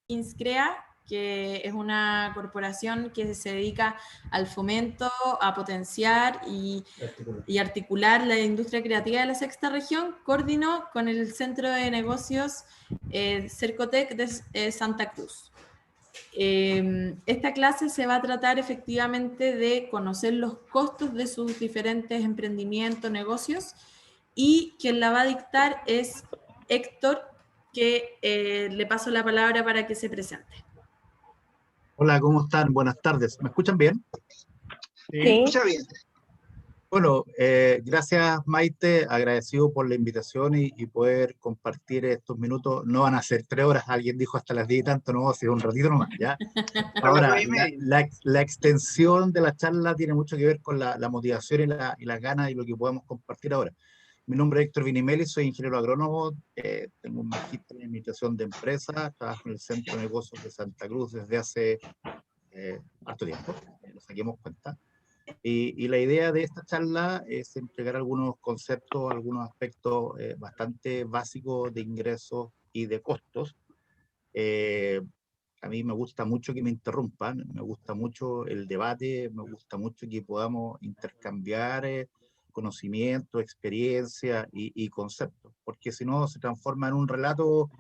INSCREA, que es una corporación que se dedica al fomento, a potenciar y articular la industria creativa de la sexta región, coordinó con el Centro de Negocios Cercotec de Santa Cruz. Esta clase se va a tratar efectivamente de conocer los costos de sus diferentes emprendimientos, negocios, y quien la va a dictar es Héctor, que le paso la palabra para que se presente. Hola, ¿cómo están? Buenas tardes. ¿Me escuchan bien? Sí. Escucha bien. Bueno, gracias Maite, agradecido por la invitación y poder compartir estos minutos. No van a ser 3 horas, alguien dijo hasta las 10 y tanto, no, ha sido un ratito nomás, ¿ya? Ahora, la extensión de la charla tiene mucho que ver con la motivación y las ganas y lo que podemos compartir ahora. Mi nombre es Héctor Vinimeli, soy ingeniero agrónomo, tengo un magíster en administración de empresas, trabajo en el Centro de Negocios de Santa Cruz desde hace harto tiempo, nos saquemos cuenta. Y la idea de esta charla es entregar algunos conceptos, algunos aspectos bastante básicos de ingresos y de costos. A mí me gusta mucho que me interrumpan, me gusta mucho el debate, me gusta mucho que podamos intercambiar conocimiento, experiencia y conceptos, porque si no se transforma en un relato,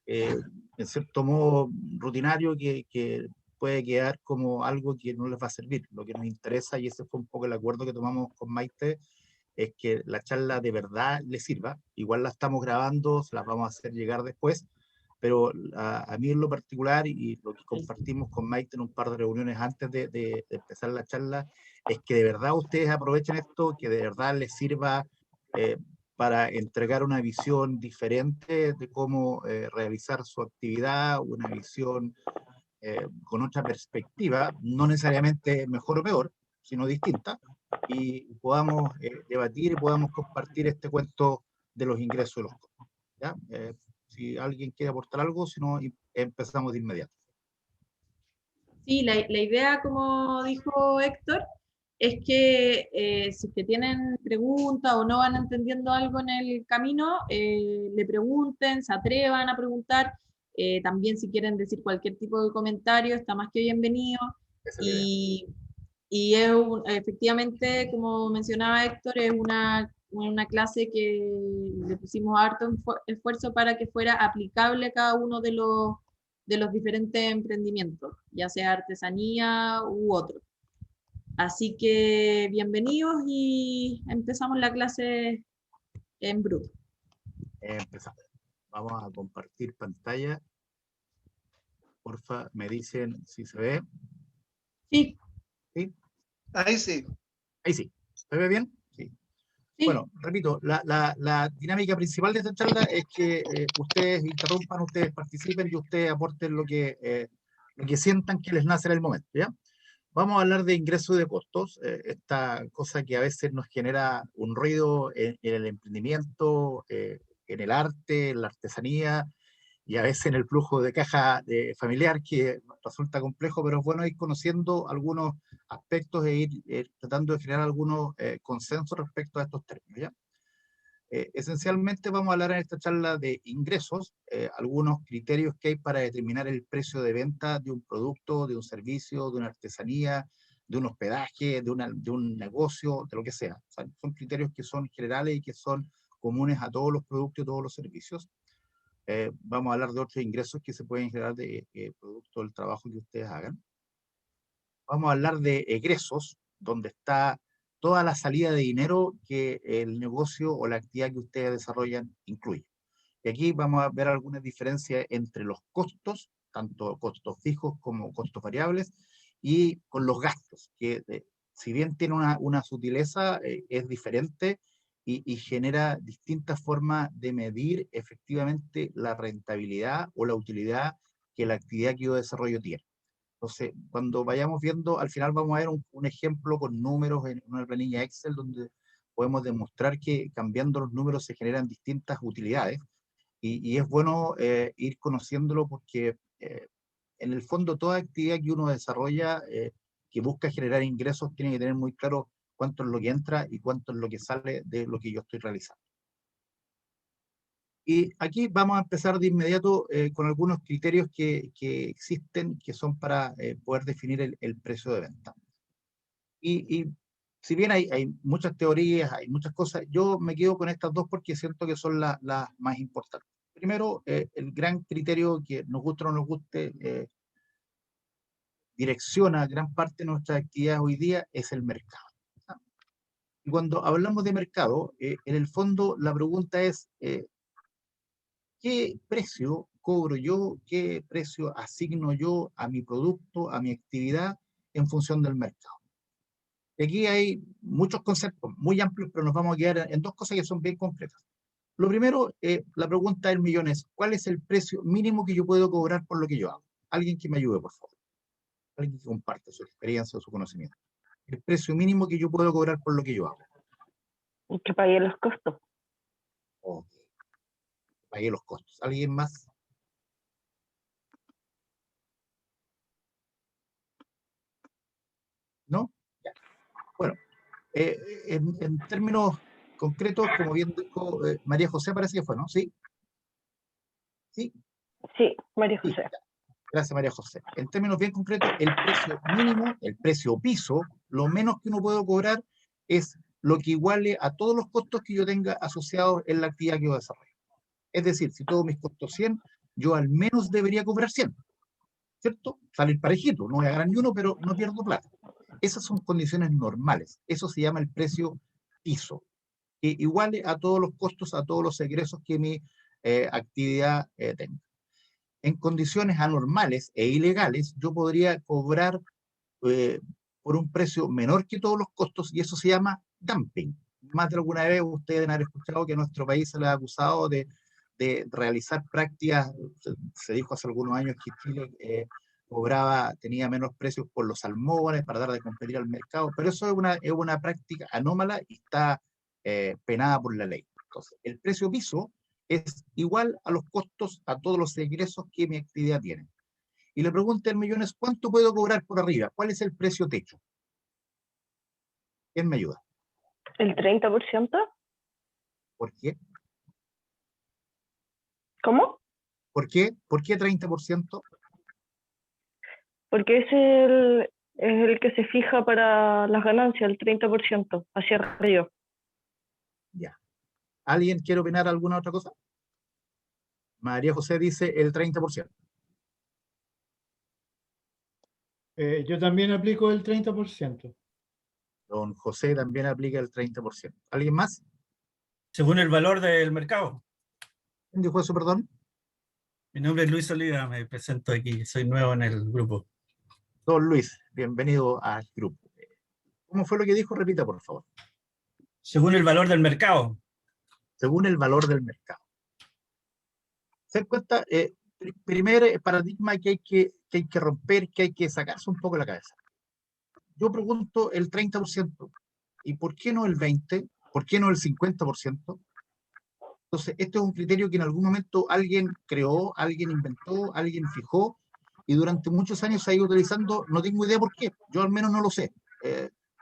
en cierto modo, rutinario que puede quedar como algo que no les va a servir. Lo que nos interesa, y ese fue un poco el acuerdo que tomamos con Maite, es que la charla de verdad les sirva. Igual la estamos grabando, se las vamos a hacer llegar después, pero a mí en lo particular, y lo que compartimos con Maite en un par de reuniones antes de empezar la charla, es que de verdad ustedes aprovechen esto, que de verdad les sirva para entregar una visión diferente de cómo realizar su actividad, una visión con otra perspectiva, no necesariamente mejor o peor, sino distinta, y podamos debatir y podamos compartir este cuento de los ingresos y los costos. ¿Ya? Si alguien quiere aportar algo, si no, empezamos de inmediato. Sí, la idea, como dijo Héctor, es que si que tienen preguntas o no van entendiendo algo en el camino, le pregunten, se atrevan a preguntar. También si quieren decir cualquier tipo de comentario, está más que bienvenido. Y es efectivamente, como mencionaba Héctor, es una clase que le pusimos harto esfuerzo para que fuera aplicable a cada uno de los diferentes emprendimientos, ya sea artesanía u otro. Así que bienvenidos y empezamos la clase en bruto. Empezamos. Vamos a compartir pantalla. Porfa, me dicen si se ve. Sí. ¿Sí? Ahí sí. Ahí sí. ¿Se ve bien? Sí. Sí. Bueno, repito, la dinámica principal de esta charla es que ustedes interrumpan, ustedes participen y ustedes aporten lo que sientan que les nace en el momento, ¿ya? Vamos a hablar de ingresos y de costos, esta cosa que a veces nos genera un ruido en el emprendimiento, en el arte, en la artesanía, y a veces en el flujo de caja familiar, que resulta complejo, pero es bueno ir conociendo algunos aspectos e ir tratando de generar algunos consensos respecto a estos términos, ¿ya? Esencialmente vamos a hablar en esta charla de ingresos, algunos criterios que hay para determinar el precio de venta de un producto, de un servicio, de una artesanía, de un hospedaje, de un negocio, de lo que sea. O sea, son criterios que son generales y que son comunes a todos los productos y todos los servicios. Vamos a hablar de otros ingresos que se pueden generar de producto del trabajo que ustedes hagan. Vamos a hablar de egresos, donde está toda la salida de dinero que el negocio o la actividad que ustedes desarrollan incluye. Y aquí vamos a ver algunas diferencias entre los costos, tanto costos fijos como costos variables, y con los gastos, que si bien tiene una sutileza, es diferente y genera distintas formas de medir efectivamente la rentabilidad o la utilidad que la actividad que yo desarrollo tiene. Entonces, cuando vayamos viendo, al final vamos a ver un ejemplo con números en una planilla Excel donde podemos demostrar que cambiando los números se generan distintas utilidades y es bueno ir conociéndolo porque en el fondo toda actividad que uno desarrolla que busca generar ingresos tiene que tener muy claro cuánto es lo que entra y cuánto es lo que sale de lo que yo estoy realizando. Y aquí vamos a empezar de inmediato con algunos criterios que existen, que son para poder definir el precio de venta. Y si bien hay muchas teorías, hay muchas cosas, yo me quedo con estas dos porque siento que son las más importantes. Primero, el gran criterio que nos guste o no nos guste, direcciona gran parte de nuestra actividad hoy día, es el mercado. Y cuando hablamos de mercado, en el fondo la pregunta es, ¿qué precio cobro yo, qué precio asigno yo a mi producto, a mi actividad en función del mercado? Y aquí hay muchos conceptos muy amplios, pero nos vamos a quedar en dos cosas que son bien concretas. Lo primero, la pregunta del millón es, ¿cuál es el precio mínimo que yo puedo cobrar por lo que yo hago? Alguien que me ayude, por favor. Alguien que comparte su experiencia o su conocimiento. El precio mínimo que yo puedo cobrar por lo que yo hago. Y que pague los costos. Ok. Pagué los costos. ¿Alguien más? ¿No? Ya. Bueno, en términos concretos, como bien dijo María José, parece que fue, ¿no? ¿Sí? ¿Sí? Sí, María Sí. José. Gracias, María José. En términos bien concretos, el precio mínimo, el precio piso, lo menos que uno puede cobrar es lo que iguale a todos los costos que yo tenga asociados en la actividad que yo desarrollo. Es decir, si todos mis costos 100, yo al menos debería cobrar 100, ¿cierto? Salir parejito, no voy a ganar ni uno, pero no pierdo plata. Esas son condiciones normales. Eso se llama el precio piso, que iguale a todos los costos, a todos los egresos que mi actividad tenga. En condiciones anormales e ilegales, yo podría cobrar por un precio menor que todos los costos, y eso se llama dumping. Más de alguna vez ustedes deben haber escuchado que a nuestro país se le ha acusado de realizar prácticas. Se dijo hace algunos años que Chile tenía menos precios por los salmones para dar de competir al mercado, pero eso es una práctica anómala y está penada por la ley. Entonces, el precio piso es igual a los costos, a todos los ingresos que mi actividad tiene. Y la pregunta del millón es, ¿cuánto puedo cobrar por arriba? ¿Cuál es el precio techo? ¿Quién me ayuda? ¿El 30%? ¿Por qué? ¿Cómo? ¿Por qué? ¿Por qué 30%? Porque es el que se fija para las ganancias, el 30%, hacia arriba. Ya. ¿Alguien quiere opinar alguna otra cosa? María José dice el 30%. Yo también aplico el 30%. Don José también aplica el 30%. ¿Alguien más? Según el valor del mercado. ¿Quién dijo eso, perdón? Mi nombre es Luis Oliva, me presento aquí, soy nuevo en el grupo. Don Luis, bienvenido al grupo. ¿Cómo fue lo que dijo? Repita, por favor. Según el valor del mercado. Según el valor del mercado. Se dan cuenta, primer paradigma que hay que romper, que hay que sacarse un poco de la cabeza. Yo pregunto el 30%, ¿y por qué no el 20%? ¿Por qué no el 50%? Entonces, este es un criterio que en algún momento alguien creó, alguien inventó, alguien fijó, y durante muchos años se ha ido utilizando, no tengo idea por qué, yo al menos no lo sé.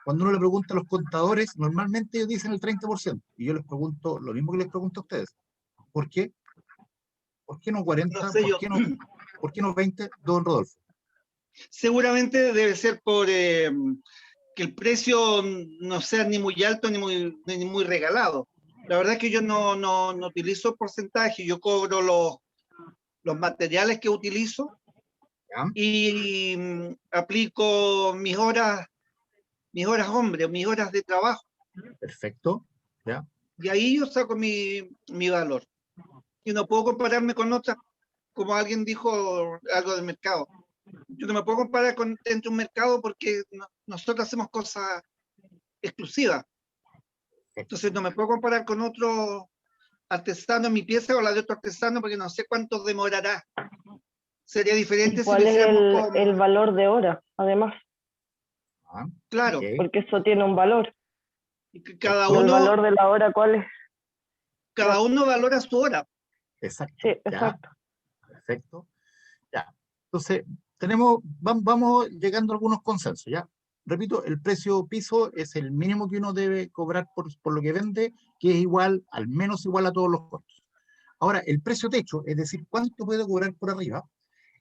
Cuando uno le pregunta a los contadores, normalmente ellos dicen el 30%, y yo les pregunto lo mismo que les pregunto a ustedes. ¿Por qué? ¿Por qué no 40%? No sé yo. ¿Por qué no 20%, don Rodolfo? Seguramente debe ser por que el precio no sea ni muy alto ni muy regalado. La verdad es que yo no utilizo porcentaje, yo cobro los materiales que utilizo. ¿Ya? Y aplico mis horas hombre, mis horas de trabajo. Perfecto. ¿Ya? Y ahí yo saco mi valor. Y no puedo compararme con otras, como alguien dijo algo del mercado. Yo no me puedo comparar dentro de un mercado porque nosotros hacemos cosas exclusivas. Entonces no me puedo comparar con otro artesano en mi pieza o la de otro artesano porque no sé cuánto demorará. Sería diferente si ¿Cuál lo es hiciéramos el valor de hora, además? Claro. Okay. Porque eso tiene un valor. Y que cada ¿Y uno, el valor de la hora cuál es? Cada uno valora su hora. Exacto. Sí, exacto. Ya. Perfecto. Ya. Entonces, vamos llegando a algunos consensos, ¿ya? Repito, el precio piso es el mínimo que uno debe cobrar por lo que vende, que es igual, al menos igual a todos los costos. Ahora, el precio techo, es decir, cuánto puedo cobrar por arriba,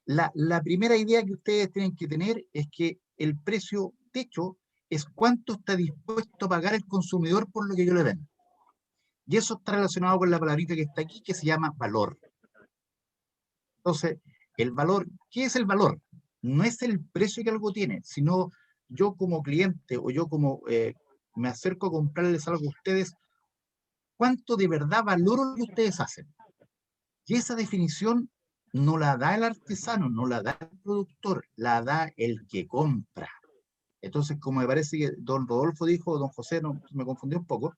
la primera idea que ustedes tienen que tener es que el precio techo es cuánto está dispuesto a pagar el consumidor por lo que yo le vendo. Y eso está relacionado con la palabrita que está aquí, que se llama valor. Entonces, el valor, ¿qué es el valor? No es el precio que algo tiene, sino yo como cliente o yo como me acerco a comprarles algo a ustedes, ¿cuánto de verdad valoro lo que ustedes hacen? Y esa definición no la da el artesano, no la da el productor, la da el que compra. Entonces, como me parece que don Rodolfo dijo, don José, no, me confundí un poco,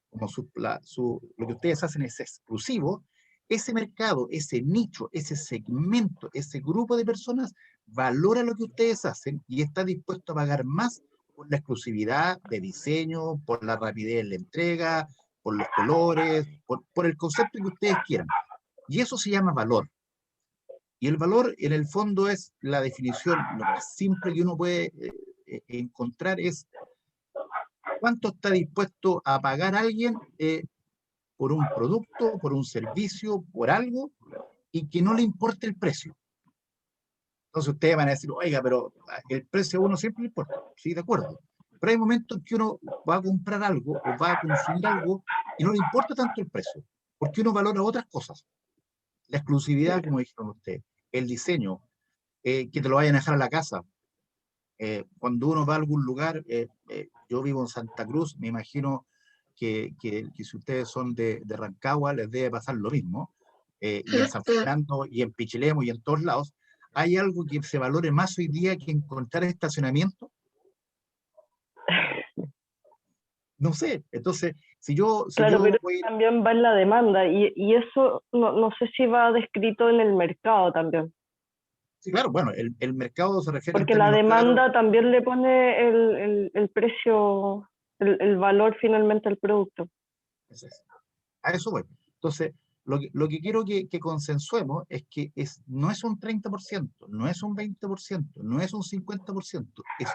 como lo que ustedes hacen es exclusivo, ese mercado, ese nicho, ese segmento, ese grupo de personas valora lo que ustedes hacen y está dispuesto a pagar más por la exclusividad de diseño, por la rapidez en la entrega, por los colores, por el concepto que ustedes quieran. Y eso se llama valor. Y el valor, en el fondo, es la definición, lo más simple que uno puede encontrar es cuánto está dispuesto a pagar alguien por un producto, por un servicio, por algo, y que no le importe el precio. Entonces ustedes van a decir, oiga, pero el precio a uno siempre le importa. Sí, de acuerdo. Pero hay momentos en que uno va a comprar algo o va a consumir algo y no le importa tanto el precio, porque uno valora otras cosas. La exclusividad, como dijeron ustedes, el diseño, que te lo vayan a dejar a la casa. Cuando uno va a algún lugar, yo vivo en Santa Cruz, me imagino que si ustedes son de Rancagua, les debe pasar lo mismo, y en San Fernando, y en Pichilemu, y en todos lados, ¿hay algo que se valore más hoy día que encontrar estacionamiento? No sé, entonces, si yo Claro, pero voy a ir... también va en la demanda y eso no sé si va descrito en el mercado también, Sí, claro, bueno, el mercado se refiere en porque la términos claros. demanda también le pone el precio, el valor finalmente al producto. A eso voy. Entonces, lo que quiero que consensuemos es que no es un 30%, no es un 20%, no es un 50%, es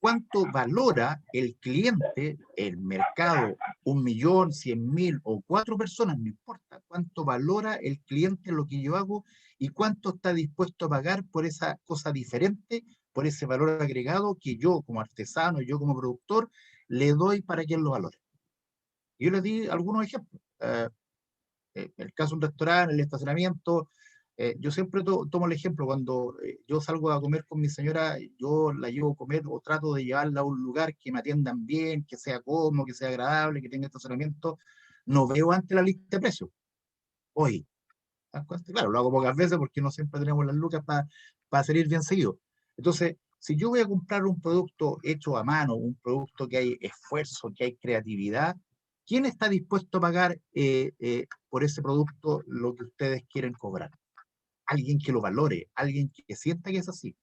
cuánto valora el cliente, el mercado, 1.000.000, 100.000 o 4 personas, no importa, cuánto valora el cliente lo que yo hago y cuánto está dispuesto a pagar por esa cosa diferente, por ese valor agregado que yo como artesano, yo como productor, le doy para que él lo valore. Yo les di algunos ejemplos. El caso de un restaurante, el estacionamiento, yo siempre tomo el ejemplo, cuando yo salgo a comer con mi señora, yo la llevo a comer o trato de llevarla a un lugar que me atiendan bien, que sea cómodo, que sea agradable, que tenga estacionamiento, no veo antes la lista de precios. Hoy, claro, lo hago pocas veces porque no siempre tenemos las lucas para salir bien seguido. Entonces, si yo voy a comprar un producto hecho a mano, un producto que hay esfuerzo, que hay creatividad, ¿quién está dispuesto a pagar por ese producto lo que ustedes quieren cobrar? Alguien que lo valore, alguien que sienta que es así.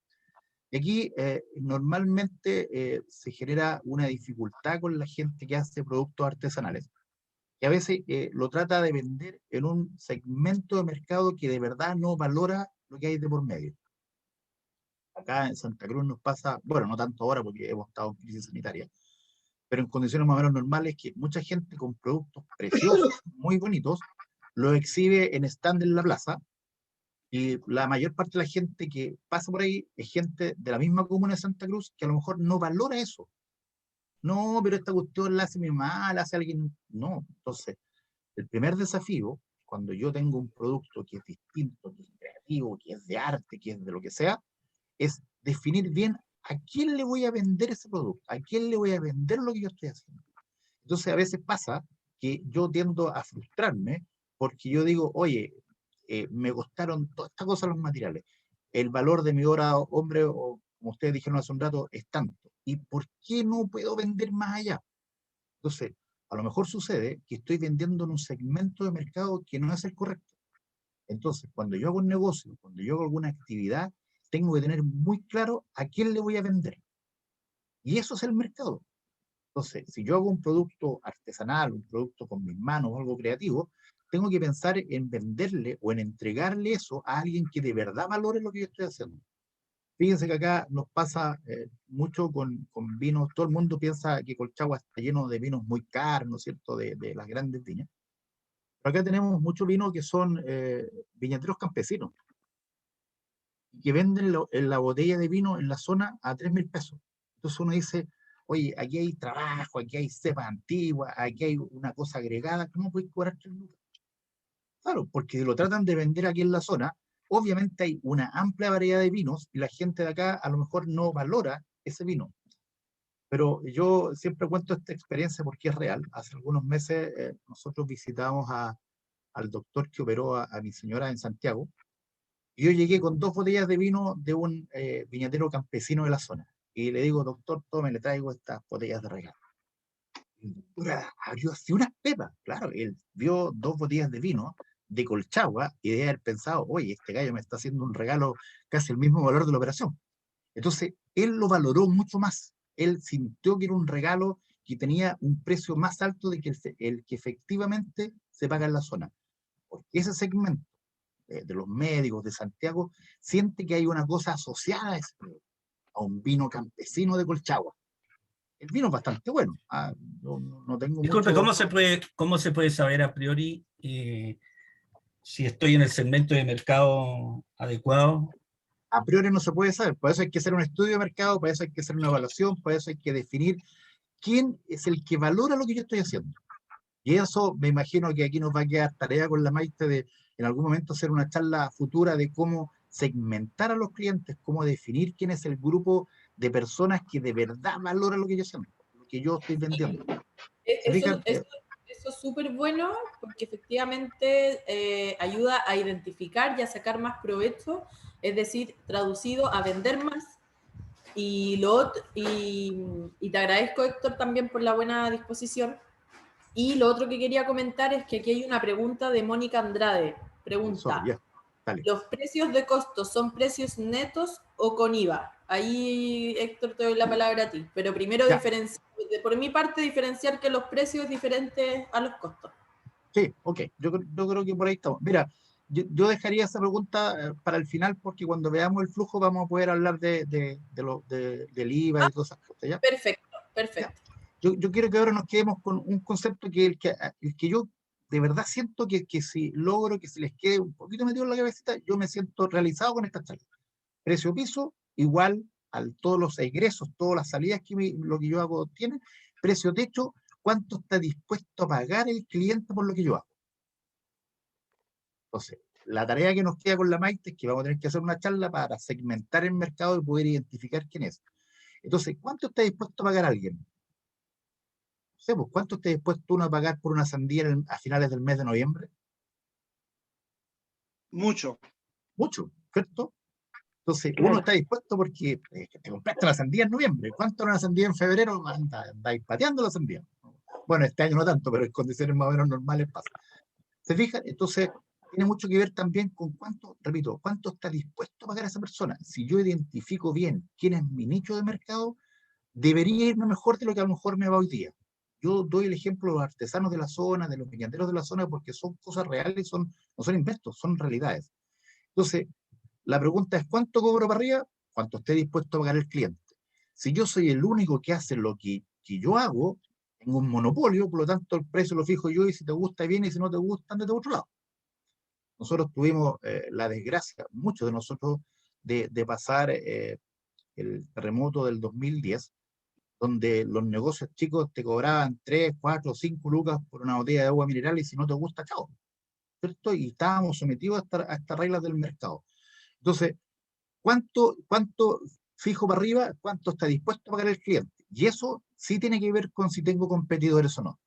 Y aquí normalmente se genera una dificultad con la gente que hace productos artesanales, que a veces lo trata de vender en un segmento de mercado que de verdad no valora lo que hay de por medio. Acá en Santa Cruz nos pasa, bueno, no tanto ahora porque hemos estado en crisis sanitaria, pero en condiciones más o menos normales, que mucha gente con productos preciosos, muy bonitos, los exhibe en stand en la plaza, y la mayor parte de la gente que pasa por ahí es gente de la misma comuna de Santa Cruz que a lo mejor no valora eso. No, pero esta cuestión la hace mi mamá, la hace alguien. No, entonces, el primer desafío, cuando yo tengo un producto que es distinto, que es creativo, que es de arte, que es de lo que sea, es definir bien a quién le voy a vender ese producto, a quién le voy a vender lo que yo estoy haciendo. Entonces, a veces pasa que yo tiendo a frustrarme porque yo digo, oye, me costaron todas estas cosas los materiales. El valor de mi hora, hombre, o como ustedes dijeron hace un rato, es tanto. ¿Y por qué no puedo vender más allá? Entonces, a lo mejor sucede que estoy vendiendo en un segmento de mercado que no es el correcto. Entonces, cuando yo hago un negocio, cuando yo hago alguna actividad, tengo que tener muy claro a quién le voy a vender. Y eso es el mercado. Entonces, si yo hago un producto artesanal, un producto con mis manos, algo creativo, tengo que pensar en venderle o en entregarle eso a alguien que de verdad valore lo que yo estoy haciendo. Fíjense que acá nos pasa mucho con vinos. Todo el mundo piensa que Colchagua está lleno de vinos muy caros, ¿no es cierto?, de las grandes viñas. Acá tenemos mucho vino que son viñateros campesinos, que venden en la botella de vino en la zona a 3.000 pesos. Entonces uno dice, oye, aquí hay trabajo, aquí hay cepa antigua, aquí hay una cosa agregada, ¿cómo puedes cobrar 3 lucas? Claro, porque lo tratan de vender aquí en la zona, obviamente hay una amplia variedad de vinos y la gente de acá a lo mejor no valora ese vino. Pero yo siempre cuento esta experiencia porque es real. Hace algunos meses nosotros visitamos al doctor que operó a mi señora en Santiago, y yo llegué con 2 botellas de vino de un viñatero campesino de la zona. Y le digo, doctor, tome, le traigo estas botellas de regalo. Y el doctor abrió así unas pepas. Claro, él vio 2 botellas de vino de Colchagua y debe haber pensado, oye, este gallo me está haciendo un regalo casi el mismo valor de la operación. Entonces, él lo valoró mucho más. Él sintió que era un regalo que tenía un precio más alto de que el que efectivamente se paga en la zona. Porque ese segmento de los médicos de Santiago siente que hay una cosa asociada a, a un vino campesino de Colchagua. El vino es bastante bueno. No tengo Disculpe, mucho... cómo se puede saber a priori si estoy en el segmento de mercado adecuado? A priori no se puede saber. Por eso hay que hacer un estudio de mercado, por eso hay que hacer una evaluación, por eso hay que definir quién es el que valora lo que yo estoy haciendo. Y eso me imagino que aquí nos va a quedar tarea con la Maite de en algún momento hacer una charla futura de cómo segmentar a los clientes, cómo definir quién es el grupo de personas que de verdad valora lo que yo estoy haciendo, lo que yo estoy vendiendo. ¿Se fijan? Eso es súper bueno porque efectivamente ayuda a identificar y a sacar más provecho, es decir, traducido a vender más. Y te agradezco, Héctor, también por la buena disposición. Y lo otro que quería comentar es que aquí hay una pregunta de Mónica Andrade. Eso, Pregunta, ya, dale. ¿los precios de costo son precios netos o con IVA? Ahí, Héctor, te doy la palabra a ti. Pero primero, Ya, por mi parte, diferenciar que los precios diferentes a los costos. sí, ok, yo creo que por ahí estamos. Mira, yo dejaría esa pregunta para el final porque cuando veamos el flujo vamos a poder hablar del IVA y todas esas cosas, ¿ya? Perfecto, Ya. perfecto. Yo quiero que ahora nos quedemos con un concepto que el que yo de verdad siento que si logro que se les quede un poquito metido en la cabecita, yo me siento realizado con esta charla. Precio piso igual a todos los egresos, todas las salidas que lo que yo hago tiene. Precio techo, ¿cuánto está dispuesto a pagar el cliente por lo que yo hago? Entonces, la tarea que nos queda con la Maite es que vamos a tener que hacer una charla para segmentar el mercado y poder identificar quién es. Entonces, ¿cuánto está dispuesto a pagar alguien? No sé, pues, ¿cuánto está dispuesto uno a pagar por una sandía a finales del mes de noviembre? Mucho. Mucho, ¿cierto? Entonces, uno Claro. está dispuesto porque te compraste la sandía en noviembre. ¿Cuánto era una sandía en febrero? Andáis pateando la sandía. Bueno, este año no tanto, pero en condiciones más o menos normales pasa. ¿Se fijan? Entonces, tiene mucho que ver también con cuánto, repito, cuánto está dispuesto a pagar esa persona. Si yo identifico bien quién es mi nicho de mercado, debería irme mejor de lo que a lo mejor me va hoy día. Yo doy el ejemplo de los artesanos de la zona, de los viñateros de la zona, porque son cosas reales, no son inventos, son realidades. Entonces, la pregunta es, ¿cuánto cobro para arriba? ¿Cuánto esté dispuesto a pagar el cliente? Si yo soy el único que hace lo que yo hago, tengo un monopolio, por lo tanto el precio lo fijo yo y si te gusta bien y si no te gusta, andate a otro lado. Nosotros tuvimos la desgracia, muchos de nosotros, de pasar el terremoto del 2010, donde los negocios chicos te cobraban 3, 4, 5 lucas por una botella de agua mineral y si no te gusta, chao. ¿Cierto? Y estábamos sometidos a estas reglas del mercado. Entonces, ¿cuánto fijo para arriba? ¿Cuánto está dispuesto a pagar el cliente? Y eso sí tiene que ver con si tengo competidores o no.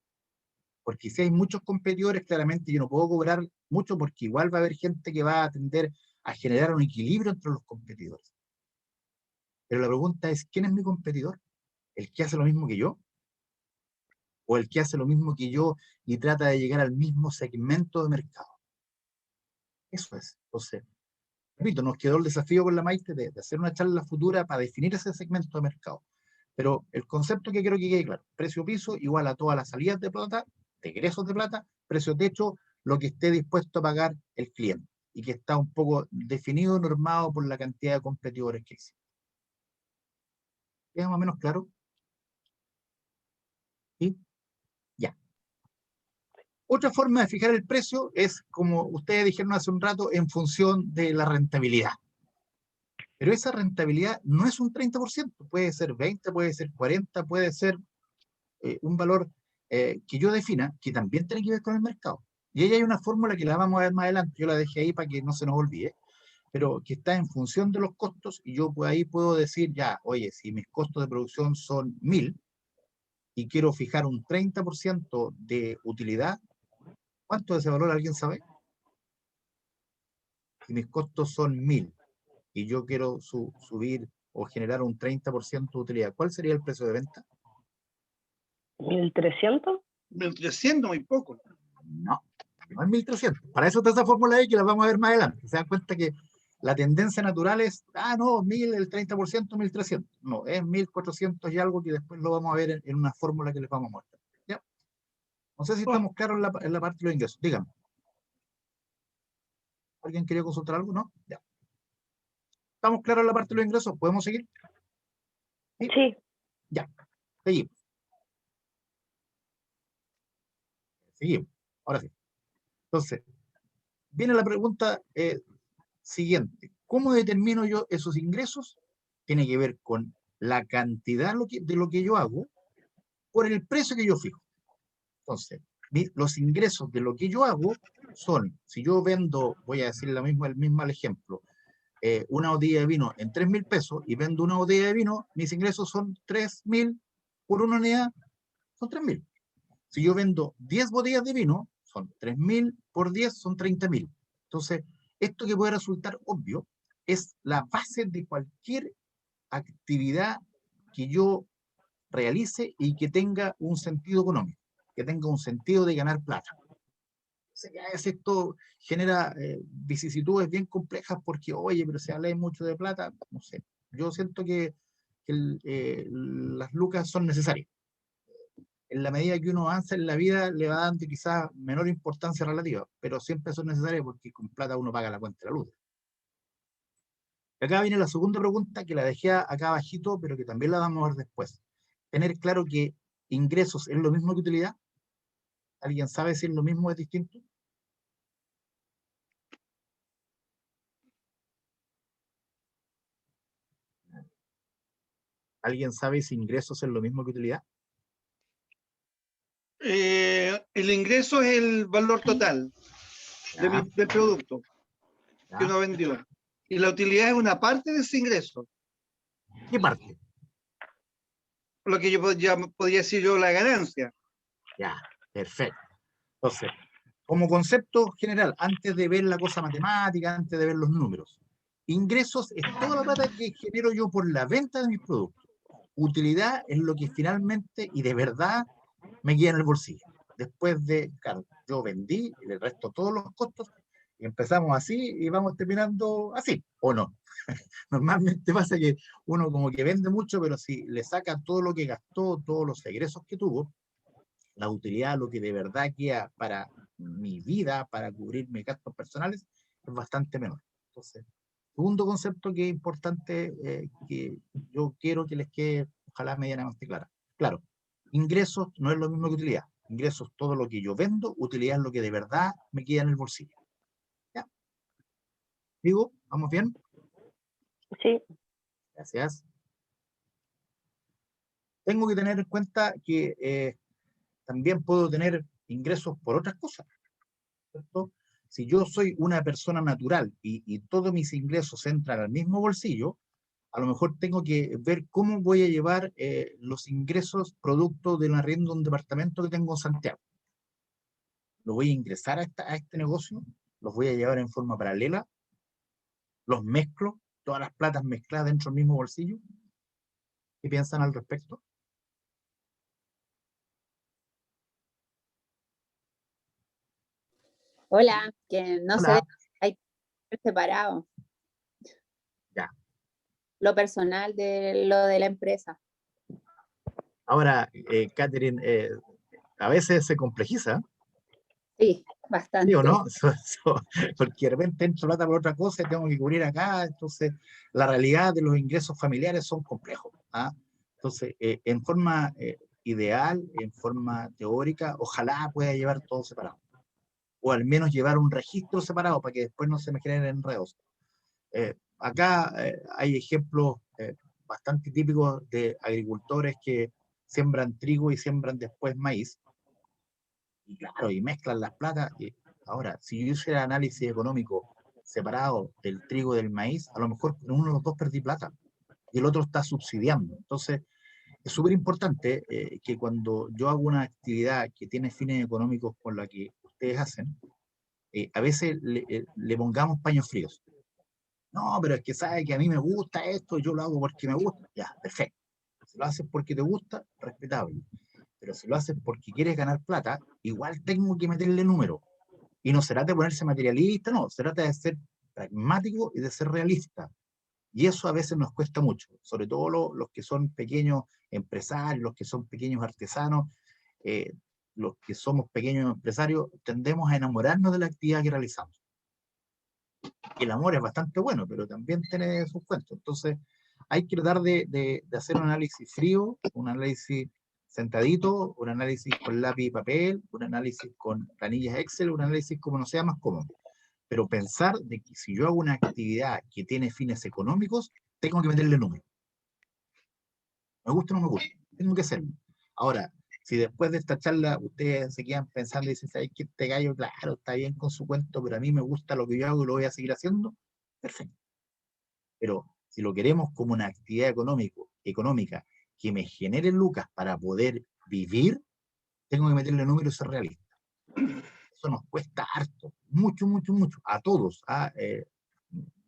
Porque si hay muchos competidores, claramente yo no puedo cobrar mucho porque igual va a haber gente que va a tender a generar un equilibrio entre los competidores. Pero la pregunta es, ¿quién es mi competidor? ¿El que hace lo mismo que yo? ¿O el que hace lo mismo que yo y trata de llegar al mismo segmento de mercado? Eso es. Entonces, repito, nos quedó el desafío con la Maite de hacer una charla futura para definir ese segmento de mercado. Pero el concepto que quiero que quede claro, precio piso igual a todas las salidas de plata, de egresos de plata, precio techo, lo que esté dispuesto a pagar el cliente y que está un poco definido, normado por la cantidad de competidores que existen. ¿Queda más o menos claro? ¿Sí? Ya. Otra forma de fijar el precio es, como ustedes dijeron hace un rato, en función de la rentabilidad. Pero esa rentabilidad no es un 30%, puede ser 20, puede ser 40, puede ser un valor que yo defina, que también tiene que ver con el mercado. Y ahí hay una fórmula que la vamos a ver más adelante, yo la dejé ahí para que no se nos olvide, pero que está en función de los costos, y yo ahí puedo decir ya, oye, si mis costos de producción son 1000 y quiero fijar un 30% de utilidad, ¿cuánto de ese valor alguien sabe? Si mis costos son 1000 y yo quiero subir o generar un 30% de utilidad, ¿cuál sería el precio de venta? 1.300. 1.300, muy poco. No, no es 1300. Para eso está esa fórmula ahí que la vamos a ver más adelante. Se dan cuenta que la tendencia natural es, no, 1000, el 30%, 1300. No, es 1400 y algo que después lo vamos a ver en una fórmula que les vamos a mostrar. ¿Ya? No sé si estamos claros en la parte de los ingresos. Díganme. ¿Alguien quería consultar algo? ¿No? Ya. ¿Estamos claros en la parte de los ingresos? ¿Podemos seguir? Sí. Ya. Seguimos. Seguimos. Ahora sí. Entonces, viene la pregunta siguiente. ¿Cómo determino yo esos ingresos? Tiene que ver con la cantidad de lo que yo hago por el precio que yo fijo. Entonces, los ingresos de lo que yo hago son, si yo vendo, voy a decir el mismo ejemplo, una botella de vino en 3.000 pesos y vendo una botella de vino, mis ingresos son 3.000 por una unidad, son 3.000. Si yo vendo 10 botellas de vino, son 3.000 por 10, son 30.000. Entonces, esto que puede resultar obvio, es la base de cualquier actividad que yo realice y que tenga un sentido económico, que tenga un sentido de ganar plata. Esto genera vicisitudes bien complejas porque, oye, pero se habla mucho de plata, no sé. Yo siento que las lucas son necesarias. En la medida que uno avanza en la vida, le va dando quizás menor importancia relativa, pero siempre son necesarias porque con plata uno paga la cuenta de la luz. Acá viene la segunda pregunta que la dejé acá abajito, pero que también la vamos a ver después. Tener claro que ingresos es lo mismo que utilidad. ¿Alguien sabe si es lo mismo o es distinto? ¿Alguien sabe si ingresos es lo mismo que utilidad? El ingreso es el valor total del producto que uno vendió. Y la utilidad es una parte de ese ingreso. ¿Qué parte? Lo que yo podría decir yo, la ganancia. Ya, perfecto. Entonces, como concepto general, antes de ver la cosa matemática, antes de ver los números, ingresos es toda la plata que genero yo por la venta de mis productos. Utilidad es lo que finalmente y de verdad me queda en el bolsillo. Después de, claro, yo vendí y le resto todos los costos y empezamos así y vamos terminando así, ¿o no? Normalmente pasa que uno como que vende mucho, pero si le saca todo lo que gastó, todos los egresos que tuvo, la utilidad, lo que de verdad queda para mi vida, para cubrir mis gastos personales, es bastante menor. Entonces, segundo concepto que es importante, que yo quiero que les quede, ojalá medianamente clara. Claro, ingresos no es lo mismo que utilidad. Ingresos todo lo que yo vendo, utilidad es lo que de verdad me queda en el bolsillo. ¿Ya? ¿Digo? ¿Vamos bien? Sí. Gracias. Tengo que tener en cuenta que también puedo tener ingresos por otras cosas, ¿cierto? Si yo soy una persona natural y todos mis ingresos entran al mismo bolsillo, a lo mejor tengo que ver cómo voy a llevar los ingresos producto del arriendo de un departamento que tengo en Santiago. ¿Lo voy a ingresar a este negocio? ¿Los voy a llevar en forma paralela? ¿Los mezclo? ¿Todas las platas mezcladas dentro del mismo bolsillo? ¿Qué piensan al respecto? Hola, que no se Hola. ve, hay que ser separado. Ya. Lo personal de lo de la empresa. Ahora, Catherine, a veces se complejiza. Sí, ¿Sí bastante. o no? Porque de repente entro plata por otra cosa y tengo que cubrir acá. Entonces, la realidad de los ingresos familiares son complejos. Entonces, en forma ideal, en forma teórica, ojalá pueda llevar todo separado. O al menos llevar un registro separado para que después no se me generen enredos. Acá hay ejemplos bastante típicos de agricultores que siembran trigo y siembran después maíz. Y claro, y mezclan las platas. Ahora, si yo hiciera análisis económico separado del trigo y del maíz, a lo mejor en uno de los dos perdí plata y el otro está subsidiando. Entonces, es súper importante que cuando yo hago una actividad que tiene fines económicos con la que ustedes hacen, a veces le pongamos paños fríos. No, pero es que sabe que a mí me gusta esto, yo lo hago porque me gusta. Ya, perfecto. Si lo haces porque te gusta, respetable. Pero si lo haces porque quieres ganar plata, igual tengo que meterle número. Y no se trata de ponerse materialista, no, se trata de ser pragmático y de ser realista. Y eso a veces nos cuesta mucho, sobre todo los que son pequeños empresarios, los que son pequeños artesanos, los que somos pequeños empresarios, tendemos a enamorarnos de la actividad que realizamos. El amor es bastante bueno, pero también tiene sus cuentos. Entonces, hay que tratar de hacer un análisis frío, un análisis sentadito, un análisis con lápiz y papel, un análisis con planillas Excel, un análisis como no sea más cómodo. Pero pensar de que si yo hago una actividad que tiene fines económicos, tengo que meterle número. Me gusta o no me gusta, tengo que hacerlo. Ahora, si después de esta charla ustedes se quedan pensando y dicen, ¿sabes qué? Este gallo, claro, está bien con su cuento, pero a mí me gusta lo que yo hago y lo voy a seguir haciendo, perfecto. Pero si lo queremos como una actividad económica que me genere lucas para poder vivir, tengo que meterle números y ser realista. Eso nos cuesta harto, mucho, mucho, mucho, a todos.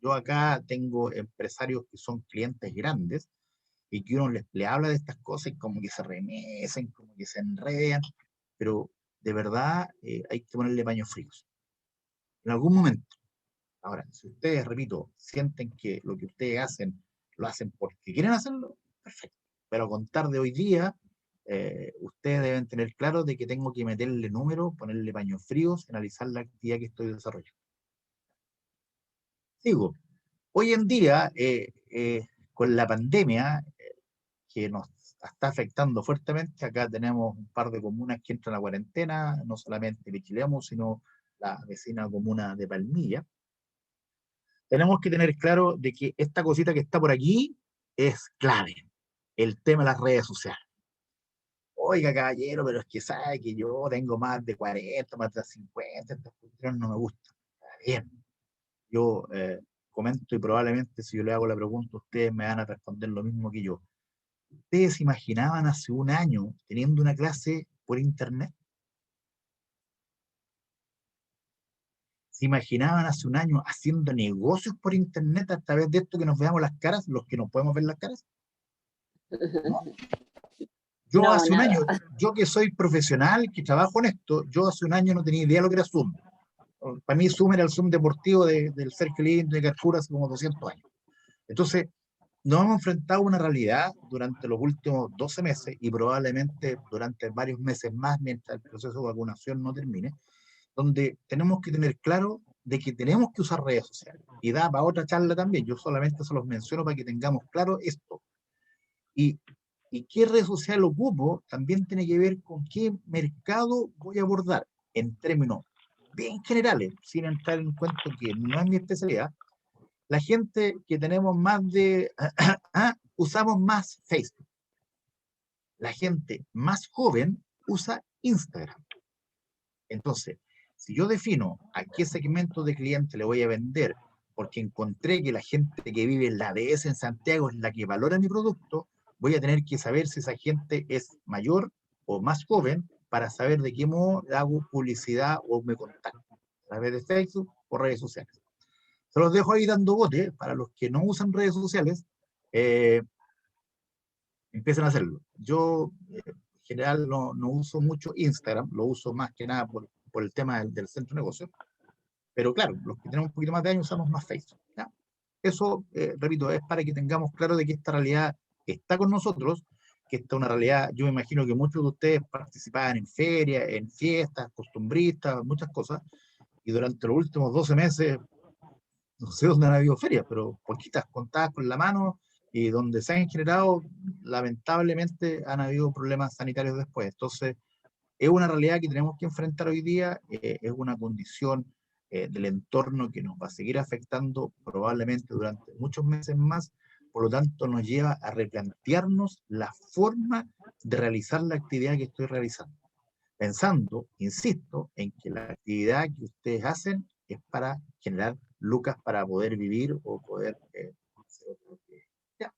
Yo acá tengo empresarios que son clientes grandes y que uno le habla de estas cosas y como que se remecen, como que se enredan, pero de verdad hay que ponerle paños fríos. En algún momento. Ahora, si ustedes, repito, sienten que lo que ustedes hacen, lo hacen porque quieren hacerlo, perfecto. Pero a contar de hoy día, ustedes deben tener claro de que tengo que meterle números, ponerle paños fríos, analizar la actividad que estoy desarrollando. Digo, hoy en día, con la pandemia, que nos está afectando fuertemente, acá tenemos un par de comunas que entran a la cuarentena, no solamente Pichilemu, sino la vecina comuna de Palmilla. Tenemos que tener claro de que esta cosita que está por aquí es clave, el tema de las redes sociales. Oiga, caballero, pero es que sabe que yo tengo más de 40, más de 50, estas cuestiones no me gustan. Está bien. Yo comento y probablemente si yo le hago la pregunta, ustedes me van a responder lo mismo que yo. ¿Ustedes se imaginaban hace un año teniendo una clase por internet? ¿Se imaginaban hace un año haciendo negocios por internet a través de esto que nos veamos las caras, los que nos podemos ver las caras? ¿No? Yo No, hace un nada. año, yo que soy profesional, que trabajo en esto, yo hace un año no tenía idea de lo que era Zoom. Para mí Zoom era el Zoom deportivo del Sergio Lindo de Carcura hace como 200 años. Entonces, nos hemos enfrentado a una realidad durante los últimos 12 meses y probablemente durante varios meses más mientras el proceso de vacunación no termine, donde tenemos que tener claro de que tenemos que usar redes sociales. Y da para otra charla también, yo solamente se los menciono para que tengamos claro esto. Y qué red social ocupo también tiene que ver con qué mercado voy a abordar en términos bien generales, sin entrar en cuento que no es mi especialidad. La gente que tenemos más de... usamos más Facebook. La gente más joven usa Instagram. Entonces, si yo defino a qué segmento de cliente le voy a vender, porque encontré que la gente que vive en la ADS en Santiago es la que valora mi producto, voy a tener que saber si esa gente es mayor o más joven para saber de qué modo hago publicidad o me contacto, a través de Facebook o redes sociales. Se los dejo ahí dando bote para los que no usan redes sociales, empiecen a hacerlo. Yo, en general, no uso mucho Instagram, lo uso más que nada por el tema del centro de negocio. Pero claro, los que tenemos un poquito más de años usamos más Facebook. ¿Ya? Eso, repito, es para que tengamos claro de que esta realidad está con nosotros, que esta es una realidad, yo me imagino que muchos de ustedes participaban en ferias, en fiestas, costumbristas, muchas cosas, y durante los últimos 12 meses, no sé dónde han habido ferias, pero poquitas, contadas con la mano, y donde se han generado, lamentablemente, han habido problemas sanitarios después. Entonces, es una realidad que tenemos que enfrentar hoy día, es una condición del entorno que nos va a seguir afectando probablemente durante muchos meses más, por lo tanto nos lleva a replantearnos la forma de realizar la actividad que estoy realizando, pensando, insisto, en que la actividad que ustedes hacen es para generar lucas para poder vivir o poder hacer otra actividad. Ya.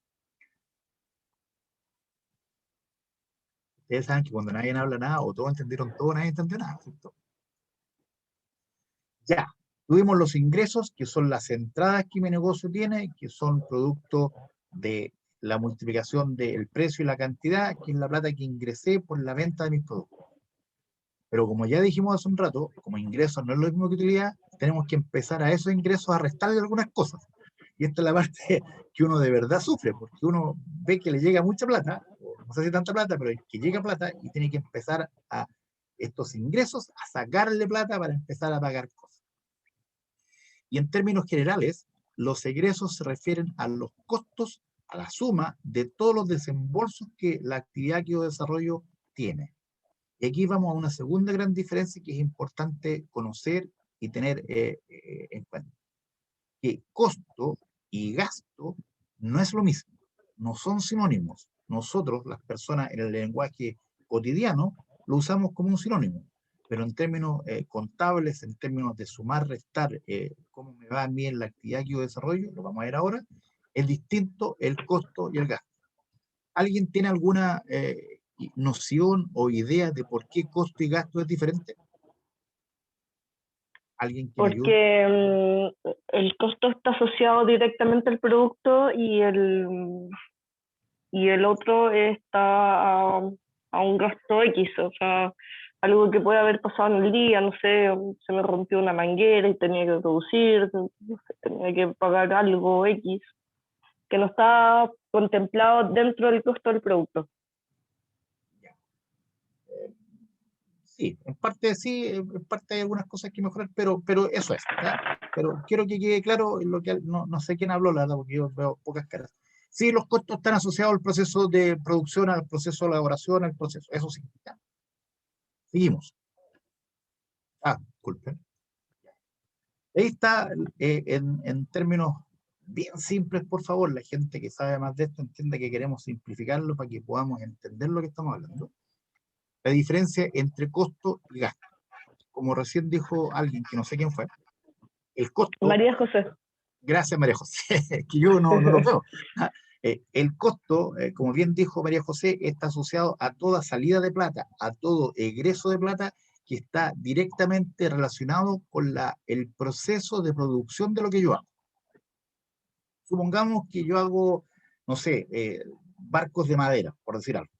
Ustedes saben que cuando nadie habla nada, o todos entendieron todo, nadie entendió nada, ¿cierto? Ya, tuvimos los ingresos, que son las entradas que mi negocio tiene, que son producto de la multiplicación del precio y la cantidad, que es la plata que ingresé por la venta de mis productos. Pero como ya dijimos hace un rato, como ingresos no es lo mismo que utilidad, tenemos que empezar a esos ingresos a restarle algunas cosas. Y esta es la parte que uno de verdad sufre, porque uno ve que le llega mucha plata, o no sé si tanta plata, pero que llega plata y tiene que empezar a estos ingresos a sacarle plata para empezar a pagar cosas. Y en términos generales, los egresos se refieren a los costos, a la suma de todos los desembolsos que la actividad que yo desarrollo tiene. Y aquí vamos a una segunda gran diferencia que es importante conocer y tener en cuenta. Que costo y gasto no es lo mismo, no son sinónimos. Nosotros, las personas en el lenguaje cotidiano, lo usamos como un sinónimo, pero en términos contables, en términos de sumar, restar, cómo me va a mí en la actividad que yo desarrollo, lo vamos a ver ahora, es distinto el costo y el gasto. ¿Alguien tiene alguna noción o idea de por qué costo y gasto es diferente? ¿Alguien que me ayude? Porque el costo está asociado directamente al producto y el otro está a un gasto X, o sea, algo que puede haber pasado en el día, no sé, se me rompió una manguera y tenía que producir, no sé, tenía que pagar algo X, que no está contemplado dentro del costo del producto. Sí, en parte sí, en parte hay algunas cosas que mejorar, pero eso es, ¿ya? Pero quiero que quede claro lo que no sé quién habló, la verdad, porque yo veo pocas caras. Sí, los costos están asociados al proceso de producción, al proceso de elaboración, al proceso, eso sí, ya. Seguimos. Disculpen. Ahí está, en términos bien simples, por favor, la gente que sabe más de esto entienda que queremos simplificarlo para que podamos entender lo que estamos hablando. La diferencia entre costo y gasto. Como recién dijo alguien, que no sé quién fue, el costo... María José. Gracias, María José, que yo no lo veo. El costo, como bien dijo María José, está asociado a toda salida de plata, a todo egreso de plata que está directamente relacionado con el proceso de producción de lo que yo hago. Supongamos que yo hago, no sé, barcos de madera, por decir algo.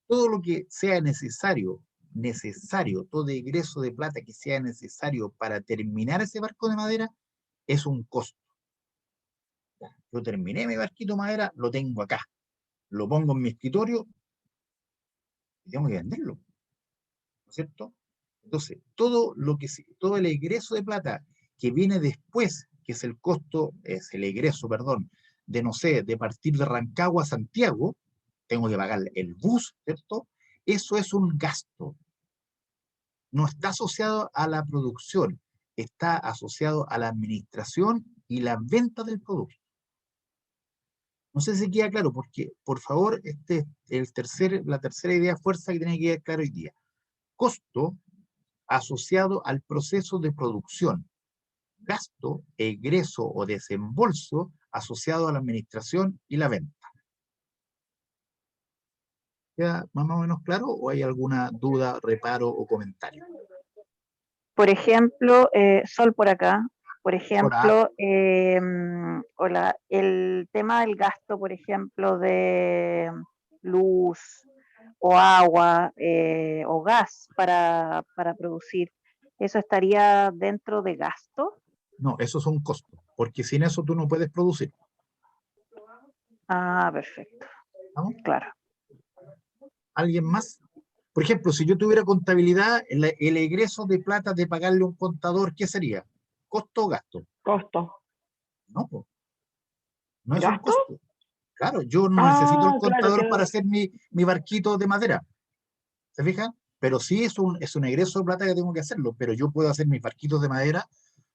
Todo lo que sea necesario, todo egreso de plata que sea necesario para terminar ese barco de madera, es un costo. Yo terminé mi barquito de madera, lo tengo acá, lo pongo en mi escritorio y tengo que venderlo, ¿no es cierto? Entonces, todo el egreso de plata que viene después, que es el costo, es el egreso, perdón, de, no sé, de partir de Rancagua a Santiago, tengo que pagar el bus, ¿cierto? Eso es un gasto. No está asociado a la producción, está asociado a la administración y la venta del producto. No sé si queda claro, porque, por favor, la tercera idea fuerza que tiene que quedar claro hoy día. Costo asociado al proceso de producción. Gasto, egreso o desembolso asociado a la administración y la venta. ¿Queda más o menos claro o hay alguna duda, reparo o comentario? Por ejemplo, Sol por acá, por ejemplo, hola, el tema del gasto, por ejemplo, de luz o agua o gas para producir, ¿eso estaría dentro de gasto? No, esos son costos, porque sin eso tú no puedes producir. Ah, perfecto. ¿Vamos? Claro. ¿Alguien más? Por ejemplo, si yo tuviera contabilidad, el egreso de plata de pagarle a un contador, ¿qué sería? ¿Costo o gasto? Costo. No, no es un ¿Gasto? costo. Claro, yo no necesito el Ah, claro, contador claro. para hacer mi barquito de madera. ¿Se fijan? Pero sí es un egreso de plata que tengo que hacerlo, pero yo puedo hacer mis barquitos de madera.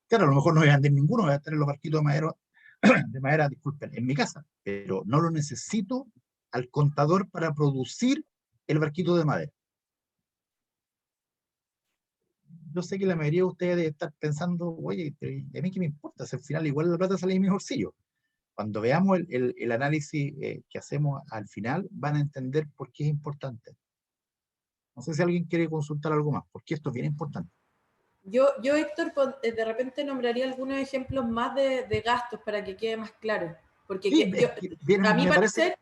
Claro, a lo mejor no voy a vender ninguno, voy a tener los barquitos de madera, disculpen, en mi casa, pero no lo necesito al contador para producir el barquito de madera. Yo sé que la mayoría de ustedes debe estar pensando, oye, ¿y a mí qué me importa? Si al final igual la plata sale de mi bolsillo. Cuando veamos el análisis que hacemos al final, van a entender por qué es importante. No sé si alguien quiere consultar algo más, porque esto es bien importante. Yo Héctor, de repente nombraría algunos ejemplos más de gastos para que quede más claro. Porque Sí, vienen, a mí me parece